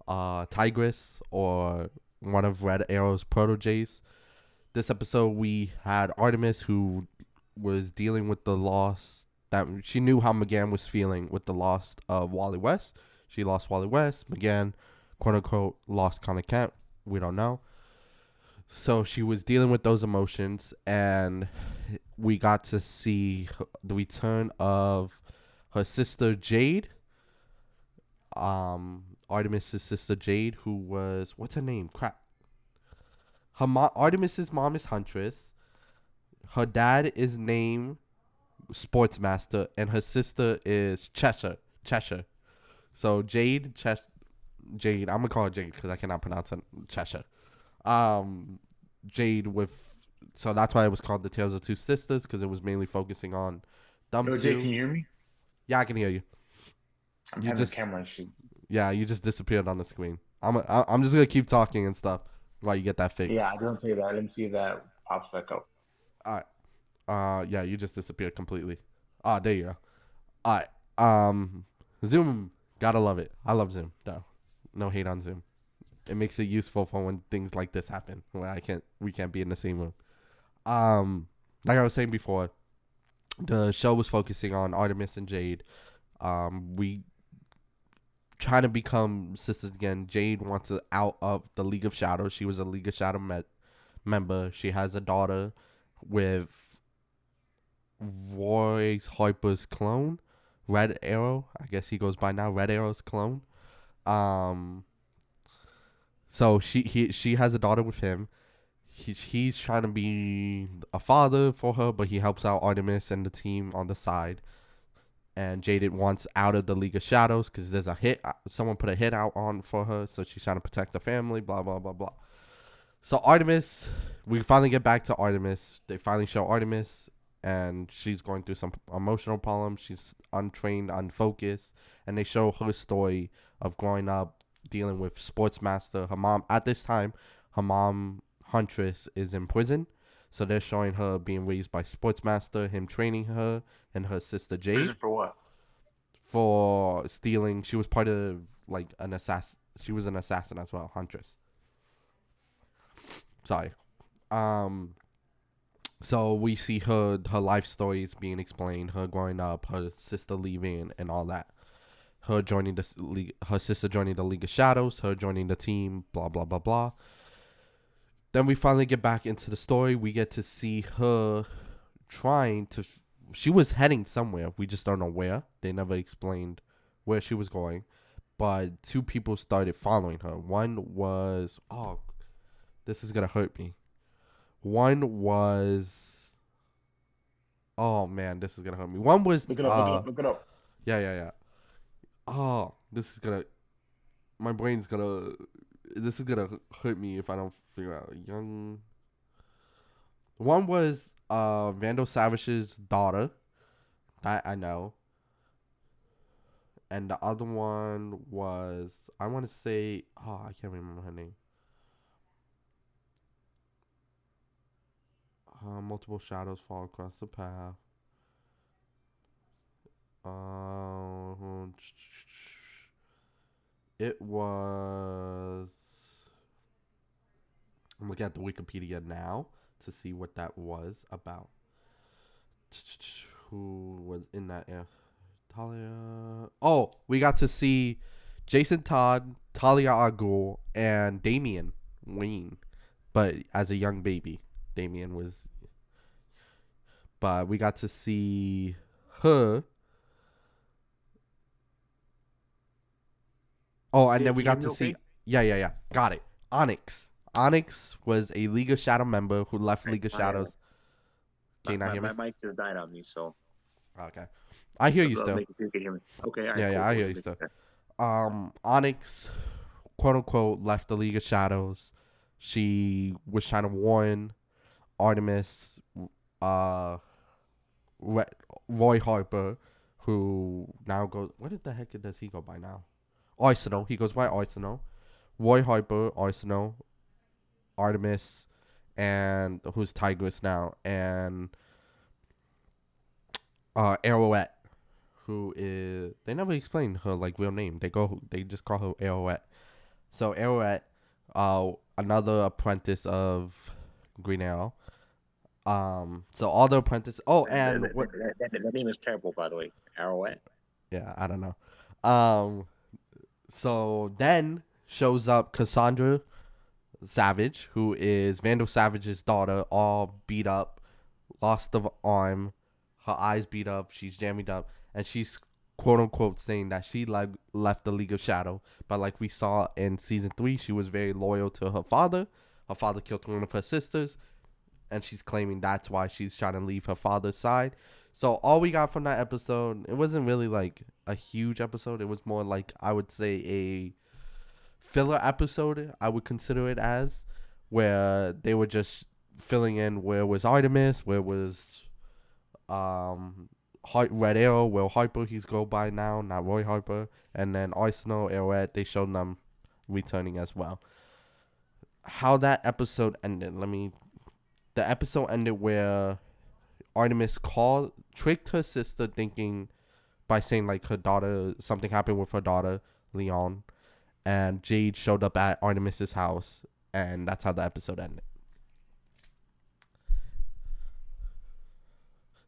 Tigress, or one of Red Arrow's proteges. This episode we had Artemis, who was dealing with the loss that she knew how McGann was feeling with the loss of Wally West. She lost Wally West. McGann, quote unquote, lost Connor Kent. We don't know. So she was dealing with those emotions, and we got to see the return of her sister Jade, Artemis's sister Jade, who was, what's her name? Crap. Artemis's mom is Huntress. Her dad is named Sportsmaster, and her sister is Cheshire. So Jade. I'm gonna call her Jade because I cannot pronounce it. Cheshire. Jade with. So that's why it was called The Tales of Two Sisters, because it was mainly focusing on them two. Jay, can you hear me? Yeah, I can hear you. I'm having camera issues. Yeah, you just disappeared on the screen. I'm just gonna keep talking and stuff while you get that fixed. Yeah, I don't say that. Let me see if that pops back up. All right. Yeah, you just disappeared completely. There you go. All right. Zoom, gotta love it. I love Zoom though. No hate on Zoom. It makes it useful for when things like this happen, where we can't be in the same room. Like I was saying before, the show was focusing on Artemis and Jade. We trying to become sisters again. Jade wants her out of the League of Shadows. She was a League of Shadow member. She has a daughter with Roy Harper's clone, Red Arrow. I guess he goes by now, Red Arrow's clone. So she has a daughter with him. He's trying to be a father for her, but he helps out Artemis and the team on the side. And Jaded wants out of the League of Shadows because there's a hit. Someone put a hit out on for her, so she's trying to protect the family. Blah blah blah blah. So Artemis, we finally get back to Artemis. They finally show Artemis, and she's going through some emotional problems. She's untrained, unfocused, and they show her story of growing up dealing with Sportsmaster. Her mom at this time, her mom Huntress is in prison. So they're showing her being raised by Sportsmaster, him training her, and her sister Jade. Prison for what? For stealing. She was part of like an assassin. She was an assassin as well, Huntress. Sorry. So we see her life stories being explained, her growing up, her sister leaving, and all that. Her joining the league, her sister joining the League of Shadows, her joining the team, blah blah blah blah. Then we finally get back into the story. We get to see her trying to. She was heading somewhere. We just don't know where. They never explained where she was going. But two people started following her. One was. Oh, this is going to hurt me. One was. Oh, man, this is going to hurt me. One was. Look it up, look it up. Yeah. Oh, this is going to. My brain's going to. This is going to hurt me if I don't figure out. One was Vandal Savage's daughter. That I know. And the other one was, I want to say, I can't remember her name. Multiple shadows fall across the path. It was. I'm looking at the Wikipedia now to see what that was about. Who was in that era? Talia. Oh, we got to see Jason Todd, Talia al Ghul, and Damian Wayne, but as a young baby. Damian was. But we got to see her. Oh, and then we got to see. Yeah. Got it. Onyx. Onyx was a League of Shadow member who left League of Shadows. Can you not hear me? My mic just died on me, so. Okay. I hear you still. You can hear me. Okay. Yeah, cool, I hear you still. Onyx, quote unquote, left the League of Shadows. She was trying to warn Artemis, Roy Harper, who now goes. What the heck does he go by now? Arsenal. He goes by Arsenal. Roy Harper, Arsenal, Artemis, and who's Tigress now, and Arrowette, who is, they never explain her like real name. They just call her Arrowette. So Arrowette, another apprentice of Green Arrow. So all the apprentices. Oh, and that name is terrible, by the way. Arrowette. Yeah, I don't know. So then shows up Cassandra Savage, who is Vandal Savage's daughter, all beat up, lost the arm, her eyes beat up, she's jammed up, and she's quote unquote saying that she left the League of Shadow. But like we saw in season 3, she was very loyal to her father. Her father killed one of her sisters, and she's claiming that's why she's trying to leave her father's side. So all we got from that episode, it wasn't really like a huge episode. It was more like, I would say, a filler episode, I would consider it as, where they were just filling in where was Artemis, where was Red Arrow, Will Harper, he's go by now, not Roy Harper, and then Arsenal, Arrowette, they showed them returning as well. How that episode ended, the episode ended where Artemis tricked her sister thinking, by saying like her daughter, something happened with her daughter, Leon, and Jade showed up at Artemis's house, and that's how the episode ended.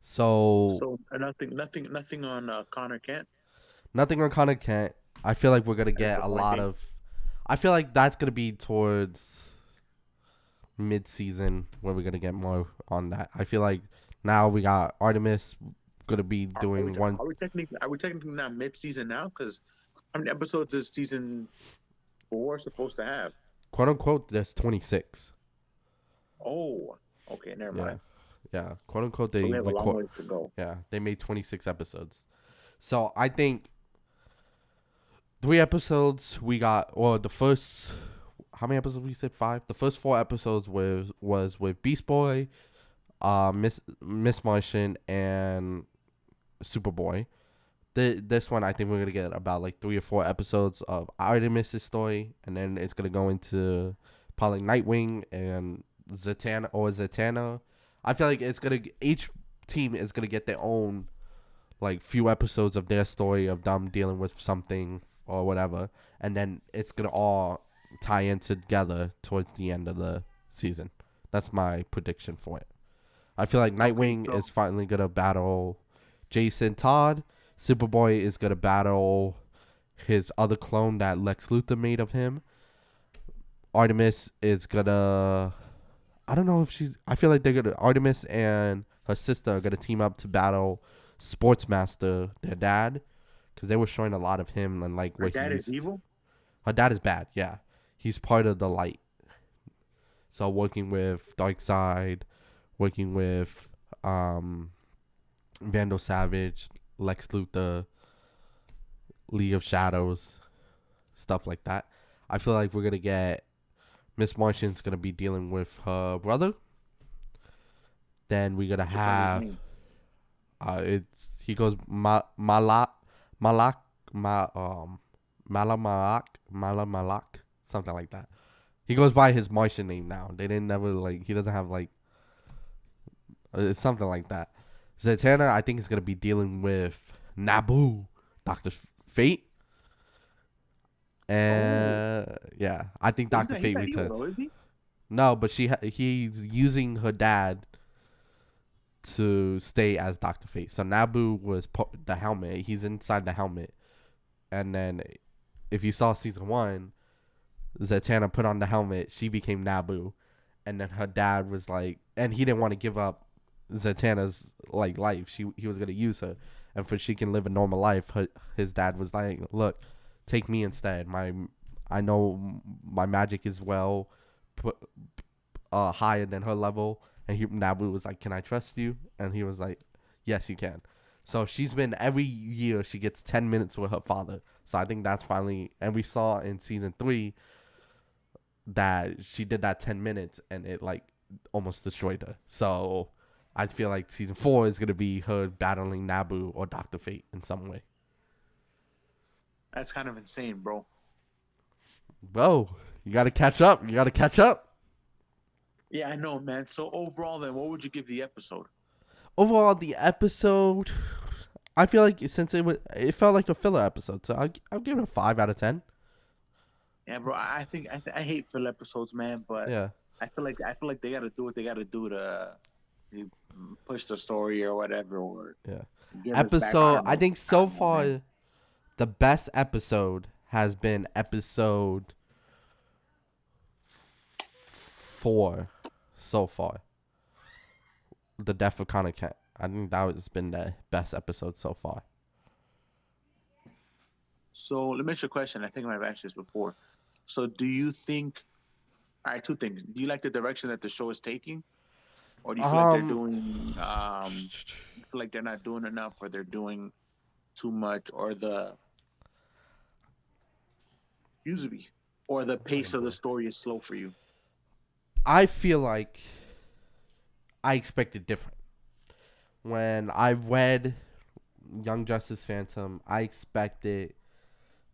So nothing on Connor Kent. Nothing on Connor Kent. I feel like we're gonna get a lot disappointing. of. I feel like that's gonna be towards mid-season where we're gonna get more on that. I feel like now we got Artemis gonna be doing one. Are we technically not mid-season now? Because how many episodes is season 4 supposed to have? Quote unquote, there's 26. Oh, okay, never mind. Yeah, quote unquote, So they we have a long record. ways to go. Yeah, they made 26 episodes. So I think 3 episodes we got, or the first, how many episodes we said? 5. The first 4 episodes was with Beast Boy, Miss Martian, and Superboy. This one I think we're gonna get about like 3 or 4 episodes of Artemis' story, and then it's gonna go into probably Nightwing and Zatanna. I feel like each team is gonna get their own like few episodes of their story of them dealing with something or whatever, and then it's gonna all tie in together towards the end of the season. That's my prediction for it. I feel like Nightwing is finally gonna battle Jason Todd. Superboy is gonna battle his other clone that Lex Luthor made of him. Artemis is gonna. I don't know if she's. I feel like they're gonna. Artemis and her sister are gonna team up to battle Sportsmaster, their dad, because they were showing a lot of him and like Her what dad he's. is evil? Her dad is bad. Yeah, he's part of the light. So working with Darkseid, working with Vandal Savage, Lex Luthor, League of Shadows, stuff like that. I feel like we're gonna get Miss Martian's gonna be dealing with her brother. Then we're gonna have he goes Malak, something like that. He goes by his Martian name now. They didn't never like he doesn't have like it's something like that. Zatanna, I think, is gonna be dealing with Nabu, Dr. Fate. And yeah, I think Dr. Fate returns. Evil, is he? No, but he's using her dad to stay as Dr. Fate. So Nabu was the helmet. He's inside the helmet. And then if you saw season 1, Zatanna put on the helmet. She became Nabu. And then her dad was like, and he didn't want to give up Zatanna's like life. He was gonna use her, and for she can live a normal life. His dad was like, look, take me instead. I know my magic is higher than her level. And Nabu was like, can I trust you? And he was like, yes, you can. So she's been, every year she gets 10 minutes with her father. So I think that's finally, and we saw in season 3 that she did that 10 minutes and it like almost destroyed her. So I feel like season 4 is going to be her battling Nabu or Dr. Fate in some way. That's kind of insane, bro. Bro, you got to catch up. Yeah, I know, man. So overall, then, what would you give the episode? Overall, the episode, I feel like since it felt like a filler episode, so I'll give it a 5 out of 10. Yeah, bro. I think I hate filler episodes, man. But yeah, I feel like they gotta do what they gotta do to push the story or whatever. Or episode. I think so far, the best episode has been episode 4 so far. The Death of Connor Kent. I think that has been the best episode so far. So let me ask you a question. I think I might have asked this before. So do you think? All right, 2 things. Do you like the direction that the show is taking, or do you feel like they're doing? You feel like they're not doing enough, or they're doing too much, or the pace of the story is slow for you? I feel like I expected different. When I read Young Justice Phantom, I expected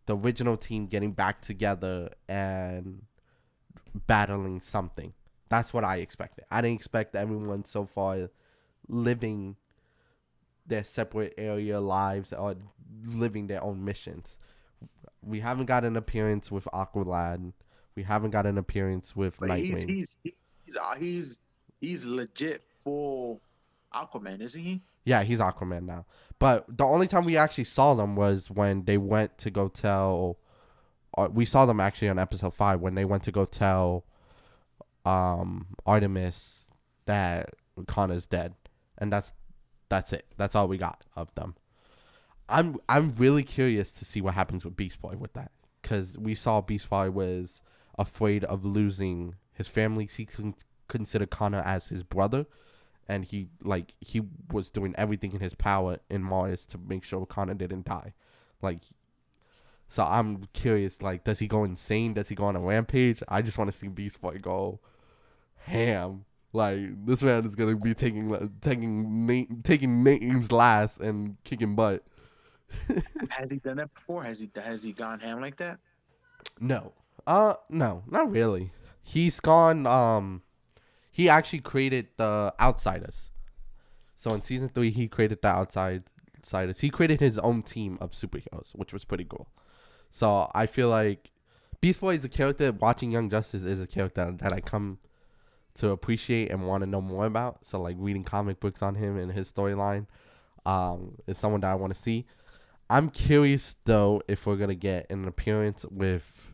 the original team getting back together and battling something. That's what I expected. I didn't expect everyone so far living their separate area lives or living their own missions. We haven't got an appearance with Aqualad. We haven't got an appearance with Nightwing. He's legit full Aquaman, isn't he? Yeah, he's Aquaman now. But the only time we actually saw them was when they went to go tell. We saw them actually on episode 5 when they went to go tell Artemis that Connor's dead, and that's it. That's all we got of them. I'm really curious to see what happens with Beast Boy with that, because we saw Beast Boy was afraid of losing his family. He considered Connor as his brother, and he was doing everything in his power in Mars to make sure Connor didn't die. So I'm curious, does he go insane? Does he go on a rampage? I just want to see Beast Boy go ham. This man is gonna be taking names last and kicking butt. Has he done that before? Has he gone ham like that? No. No, not really. He's gone. He actually created the Outsiders. So in season 3, he created the Outsiders. He created his own team of superheroes, which was pretty cool. So I feel like Beast Boy is a character. Watching Young Justice is a character that I come to appreciate and want to know more about. So reading comic books on him and his storyline is someone that I want to see. I'm curious though if we're gonna get an appearance with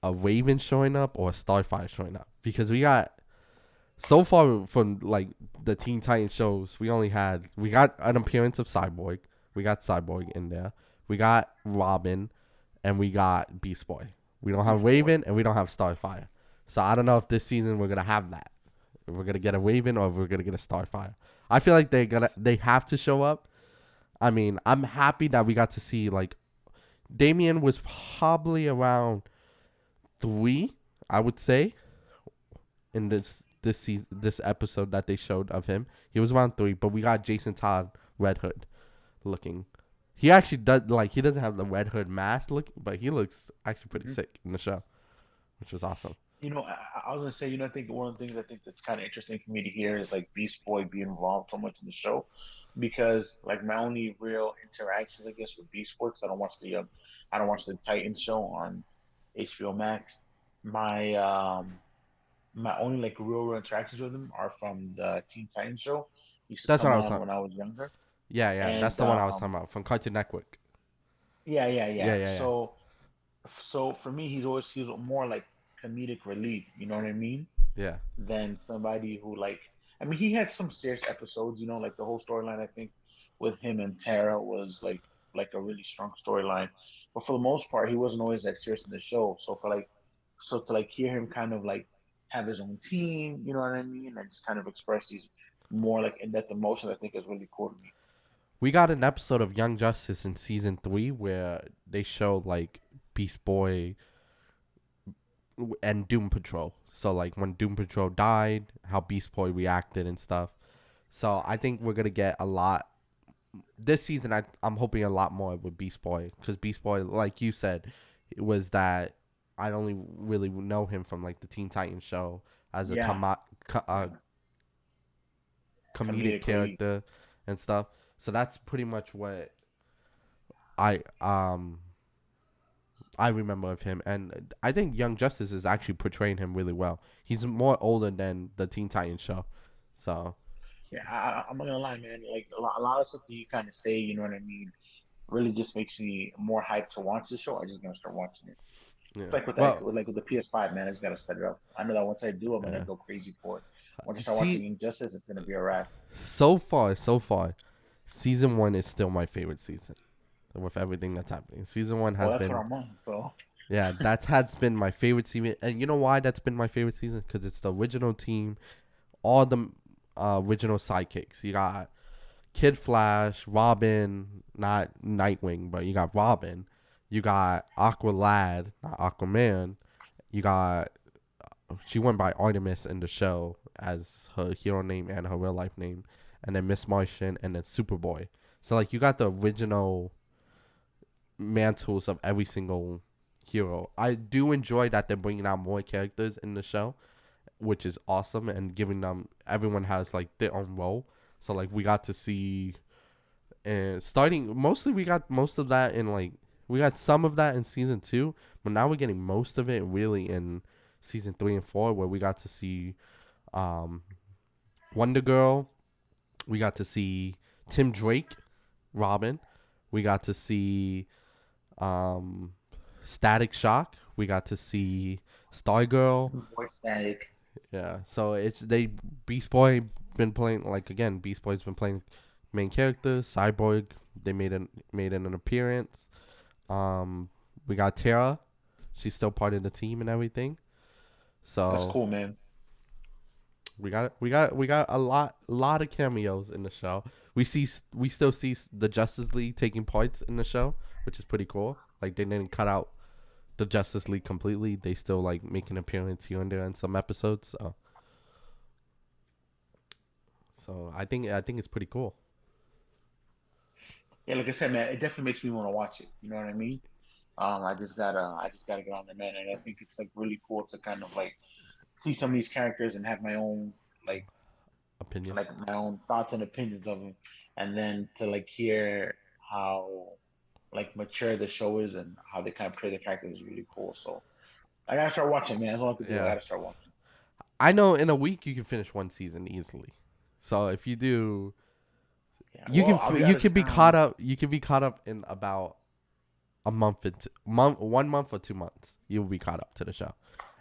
a Raven showing up or a Starfire showing up, because we got so far from the Teen Titans shows, we got an appearance of Cyborg. We got Cyborg in there. We got Robin, and we got Beast Boy. We don't have Raven, and we don't have Starfire. So I don't know if this season we're gonna have that. If we're gonna get a Raven or if we're gonna get a Starfire. I feel like they have to show up. I mean, I'm happy that we got to see Damian was probably around 3, I would say, in this season, this episode that they showed of him. He was around 3, but we got Jason Todd, Red Hood, looking. He actually does he doesn't have the Red Hood mask look, but he looks actually pretty sick in the show, which was awesome. I was gonna say, I think one of the things I think that's kind of interesting for me to hear is Beast Boy being involved so much in the show, because my only real interactions, I guess, with Beast Boy, 'cause I don't watch the Titans show on HBO Max. My only real interactions with him are from the Teen Titans show. He used to come on when I was younger. Yeah, and, that's the one I was talking about from Cartoon Network. Yeah. So for me, he's more comedic relief. You know what I mean? Yeah. Than somebody who he had some serious episodes. The whole storyline I think with him and Tara was a really strong storyline. But for the most part, he wasn't always that serious in the show. So to hear him kind of have his own team, you know what I mean, and just kind of express these more in-depth emotions, I think is really cool to me. We got an episode of Young Justice in season 3 where they showed Beast Boy and Doom Patrol. So when Doom Patrol died, how Beast Boy reacted and stuff. So I think we're gonna get a lot this season. I'm hoping a lot more with Beast Boy, because Beast Boy, like you said, it was that I only really know him from the Teen Titans show as a comedic character and stuff. So that's pretty much what I remember of him, and I think Young Justice is actually portraying him really well. He's more older than the Teen Titans show, so. Yeah, I'm not gonna lie, man. A lot of stuff that you kind of say, you know what I mean, really just makes me more hyped to watch the show. I'm just gonna start watching it. Yeah. It's with the PS5, man. I just gotta set it up. I know that once I do, I'm gonna go crazy for it. Once I start watching Injustice, it's gonna be a wrap. So far, season 1 is still my favorite season. With everything that's happening, season 1 has been. What I'm on, so. Yeah, has been my favorite season, and you know why that's been my favorite season? Because it's the original team, all the original sidekicks. You got Kid Flash, Robin, not Nightwing, but you got Robin. You got Aqualad, not Aquaman. You got she went by Artemis in the show as her hero name and her real life name, and then Miss Martian, and then Superboy. So you got the original mantles of every single hero. I do enjoy that they're bringing out more characters in the show, which is awesome, and giving them, everyone has their own role. So we got to see, and we got most of that in we got some of that in season 2, but now we're getting most of it really in season 3 and 4, where we got to see Wonder Girl, We got to see Tim Drake, Robin. We got to see Static Shock. We got to see Stargirl. More Static. Yeah, so Beast Boy been playing Beast Boy's been playing main character. Cyborg, they made an appearance. We got Tara, she's still part of the team and everything. So that's cool, man. We got a lot of cameos in the show. We still see the Justice League taking parts in the show, which is pretty cool. Like they didn't cut out the Justice League completely. They still like make an appearance here and there in some episodes. So I think it's pretty cool. Yeah, like I said, man, it definitely makes me want to watch it. You know what I mean? I just gotta get on there, man, and I think it's like really cool to kind of like see some of these characters and have my own like opinion, like my own thoughts and opinions of them, and then to like hear how like mature the show is and how they kind of play the characters is really cool. So I gotta start watching, man. That's all I can do. I gotta start watching. I know in a week you can finish one season easily. So if you do, you can be caught up. You can be caught up in about a month, 1 month or 2 months. You'll be caught up to the show.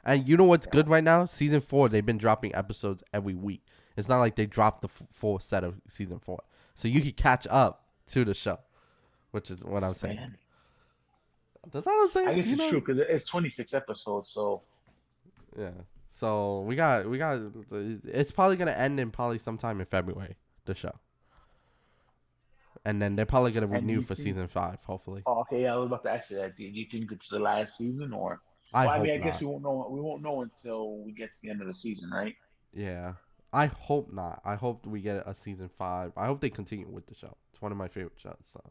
And you know what's good right now? Season 4, they've been dropping episodes every week. It's not like they dropped the full set of season 4, so you can catch up to the show, which is what I'm saying. Man. That's what I'm saying. I guess it's true because it's 26 episodes, so yeah. So we got. It's probably gonna end in probably sometime in February. The show, and then they're probably gonna renew for season 5, hopefully. Oh, okay. Yeah, I was about to ask you that. Do you think it's the last season, or? I guess we won't know. We won't know until we get to the end of the season, right? Yeah, I hope not. I hope we get a season 5. I hope they continue with the show. It's one of my favorite shows. So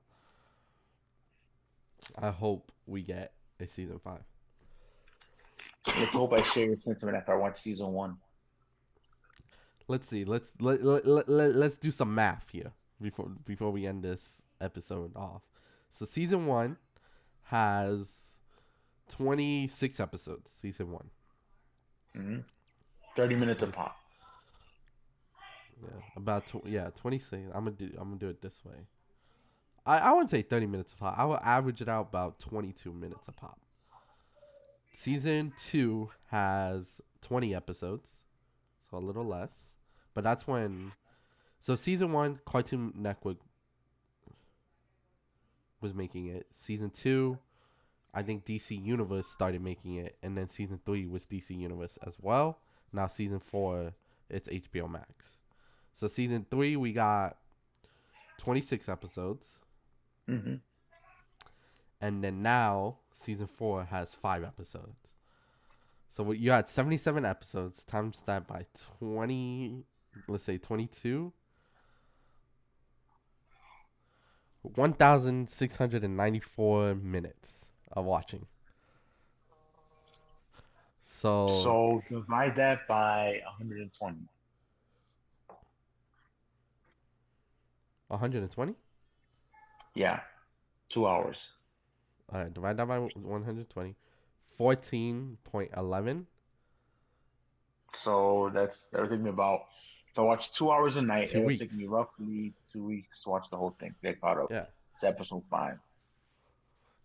I hope we get a season 5. Let's hope I share your sentiment after I watch season 1. Let's see. Let's do some math here before we end this episode off. So season 1 has 26 episodes. Season 1. 30 minutes a pop. Yeah, about 26. I'm gonna do it this way. I wouldn't say 30 minutes a pop. I will average it out about 22 minutes a pop. Season 2 has 20 episodes, so a little less. But that's when... So season 1, Cartoon Network was making it. Season 2, I think DC Universe started making it. And then season 3 was DC Universe as well. Now season 4, it's HBO Max. So season 3, we got 26 episodes. Mm-hmm. And then now, season 4 has 5 episodes. So you had 77 episodes, times that by 20, let's say 22. 1,694 minutes of watching. So divide that by 120. 120? Yeah. 2 hours. All right, divide that by 120. 14.11. So that would take me about, if I watch 2 hours a night, it would take me weeks. roughly 2 weeks to watch the whole thing. Get caught up. Yeah. It's episode 5.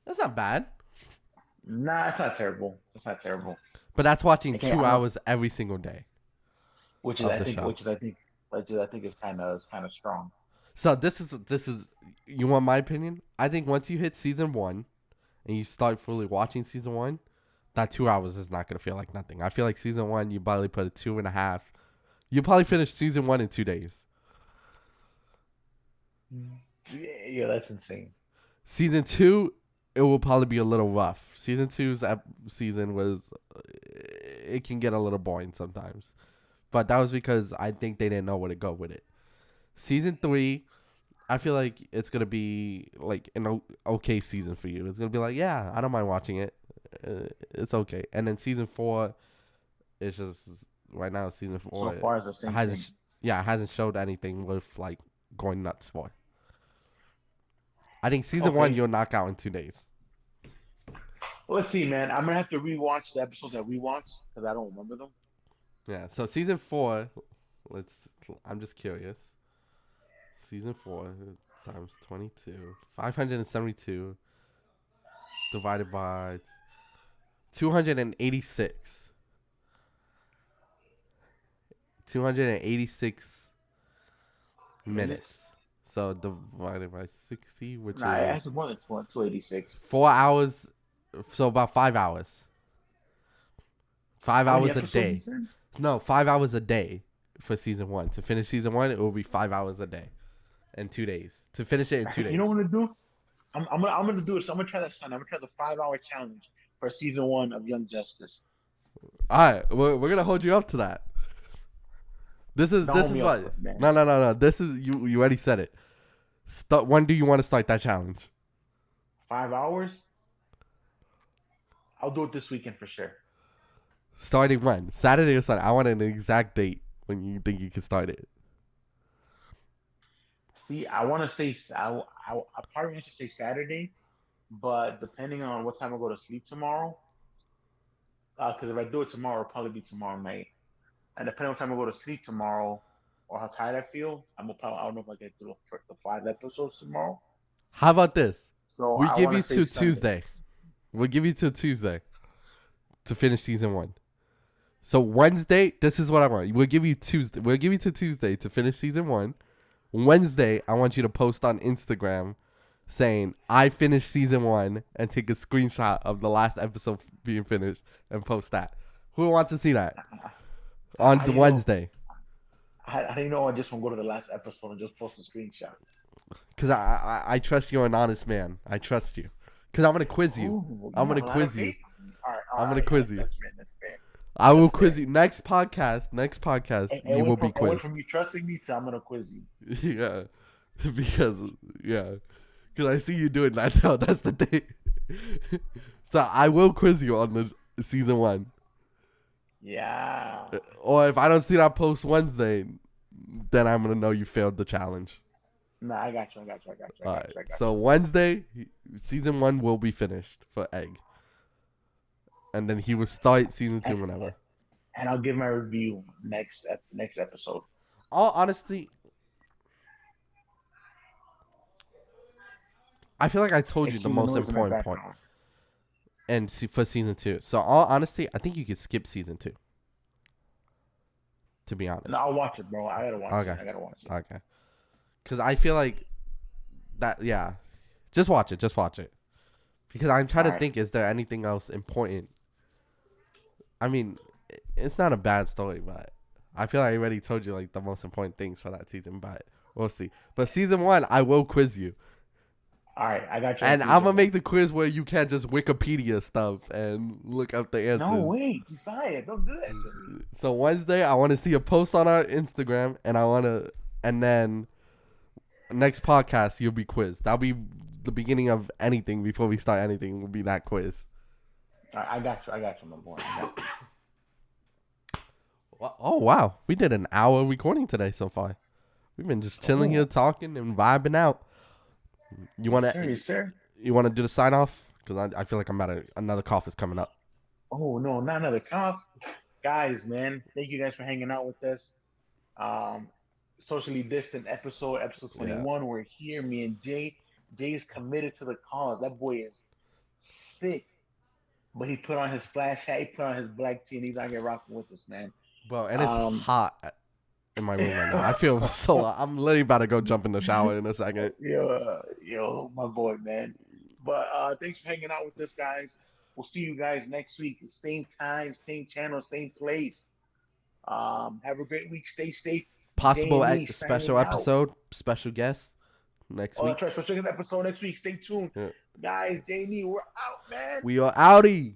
That's not bad. Nah, it's not terrible. It's not terrible. But that's watching 2 hours every single day. Which I think is kind of strong. So this is you want my opinion? I think once you hit season 1 and you start fully watching season 1, that 2 hours is not gonna feel like nothing. I feel like season 1 you probably put a 2.5. You probably finish season 1 in 2 days. Yeah, that's insane. Season 2, it will probably be a little rough. Season 2's season was, it can get a little boring sometimes, but that was because I think they didn't know where to go with it. Season 3, I feel like it's gonna be like an okay season for you. It's gonna be like, yeah, I don't mind watching it. It's okay. And then season 4, it's just right now. Season 4 so far, it's the same thing. Hasn't showed anything worth like going nuts for. I think season 1 you'll knock out in 2 days. Well, let's see, man. I'm gonna have to rewatch the episodes that we watched because I don't remember them. Yeah. So season 4, I'm just curious. season 4 times 22. 572 divided by 286. 286 minutes. So divided by 60, which Nah, I is think more than 286. 4 hours. So about 5 hours. 5 How many hours a episodes day. you said? No, 5 hours a day for season 1. To finish season 1, it will be 5 hours a day in 2 days. To finish it in 2 days. You know what I'm gonna do? I'm gonna do it. So I'm gonna try that. I'm gonna try the 5-hour challenge for season 1 of Young Justice. All right, we're gonna hold you up to that. This is what. No. This is you already said it. When do you want to start that challenge? 5 hours. I'll do it this weekend for sure. Starting when? Saturday or Sunday? I want an exact date when you think you can start it. See, I want to say I probably want to say Saturday, but depending on what time I go to sleep tomorrow, because if I do it tomorrow, it'll probably be tomorrow night. And depending on what time I go to sleep tomorrow, or how tired I feel, I don't know if I get through the 5 episodes tomorrow. How about this? So we I give wanna you say till Sunday. Tuesday. We'll give you till Tuesday to finish season 1. So Wednesday, this is what I want. We'll give you Tuesday. We'll give you till Tuesday to finish season 1. Wednesday, I want you to post on Instagram saying, I finished season 1, and take a screenshot of the last episode being finished and post that. Who wants to see that? On the Wednesday. How do you know I just want to go to the last episode and just post a screenshot? Because I trust you're an honest man. I trust you. Because I'm going to quiz you. Ooh, I'm going to quiz you. I'm going to quiz you. That's fair. I will quiz you. Next podcast, you will be It went quizzed. from you trusting me to I'm going to quiz you. Yeah. Because I see you doing that now. That's the thing. So I will quiz you on the season 1. Yeah. Or if I don't see that post Wednesday, then I'm going to know you failed the challenge. Nah, I got you. All right. So Wednesday, season 1 will be finished for Egg. And then he will start season 2 whenever. And I'll give my review next episode. All honesty, I feel like I told you the most important point. And for season 2. So all honesty, I think you could skip season 2. To be honest. No, I'll watch it, bro. I gotta watch it. Okay. Because I feel like that, yeah. Just watch it. Because I'm trying to think, is there anything else important? I mean, it's not a bad story, but I feel like I already told you like the most important things for that season, but we'll see. But season 1, I will quiz you. All right, I got you. And I'm going to make the quiz where you can't just Wikipedia stuff and look up the answers. No, wait. Decide. Don't do that to me. So Wednesday, I want to see a post on our Instagram, and then next podcast, you'll be quizzed. That'll be the beginning of anything. Before we start anything, will be that quiz. All right, I got you, my boy. Oh, wow. We did an hour recording today so far. We've been just chilling here, talking and vibing out. You want to do the sign off? Because I feel like another cough is coming up. Oh, no, not another cough. Guys, man, thank you guys for hanging out with us. Socially distant episode 21. Yeah. We're here, me and Jay. Jay's committed to the cause. That boy is sick. But he put on his flash hat, he put on his black tee, and he's out here rocking with us, man. Bro, and it's hot in my room right now. I feel so. I'm literally about to go jump in the shower in a second. Yo, my boy, man. But thanks for hanging out with us, guys. We'll see you guys next week. Same time, same channel, same place. Have a great week. Stay safe. Possible special episode, special guest next week. That's right. Special guest episode next week. Stay tuned. Yeah. Guys, Jamie, we're out, man. We are outie.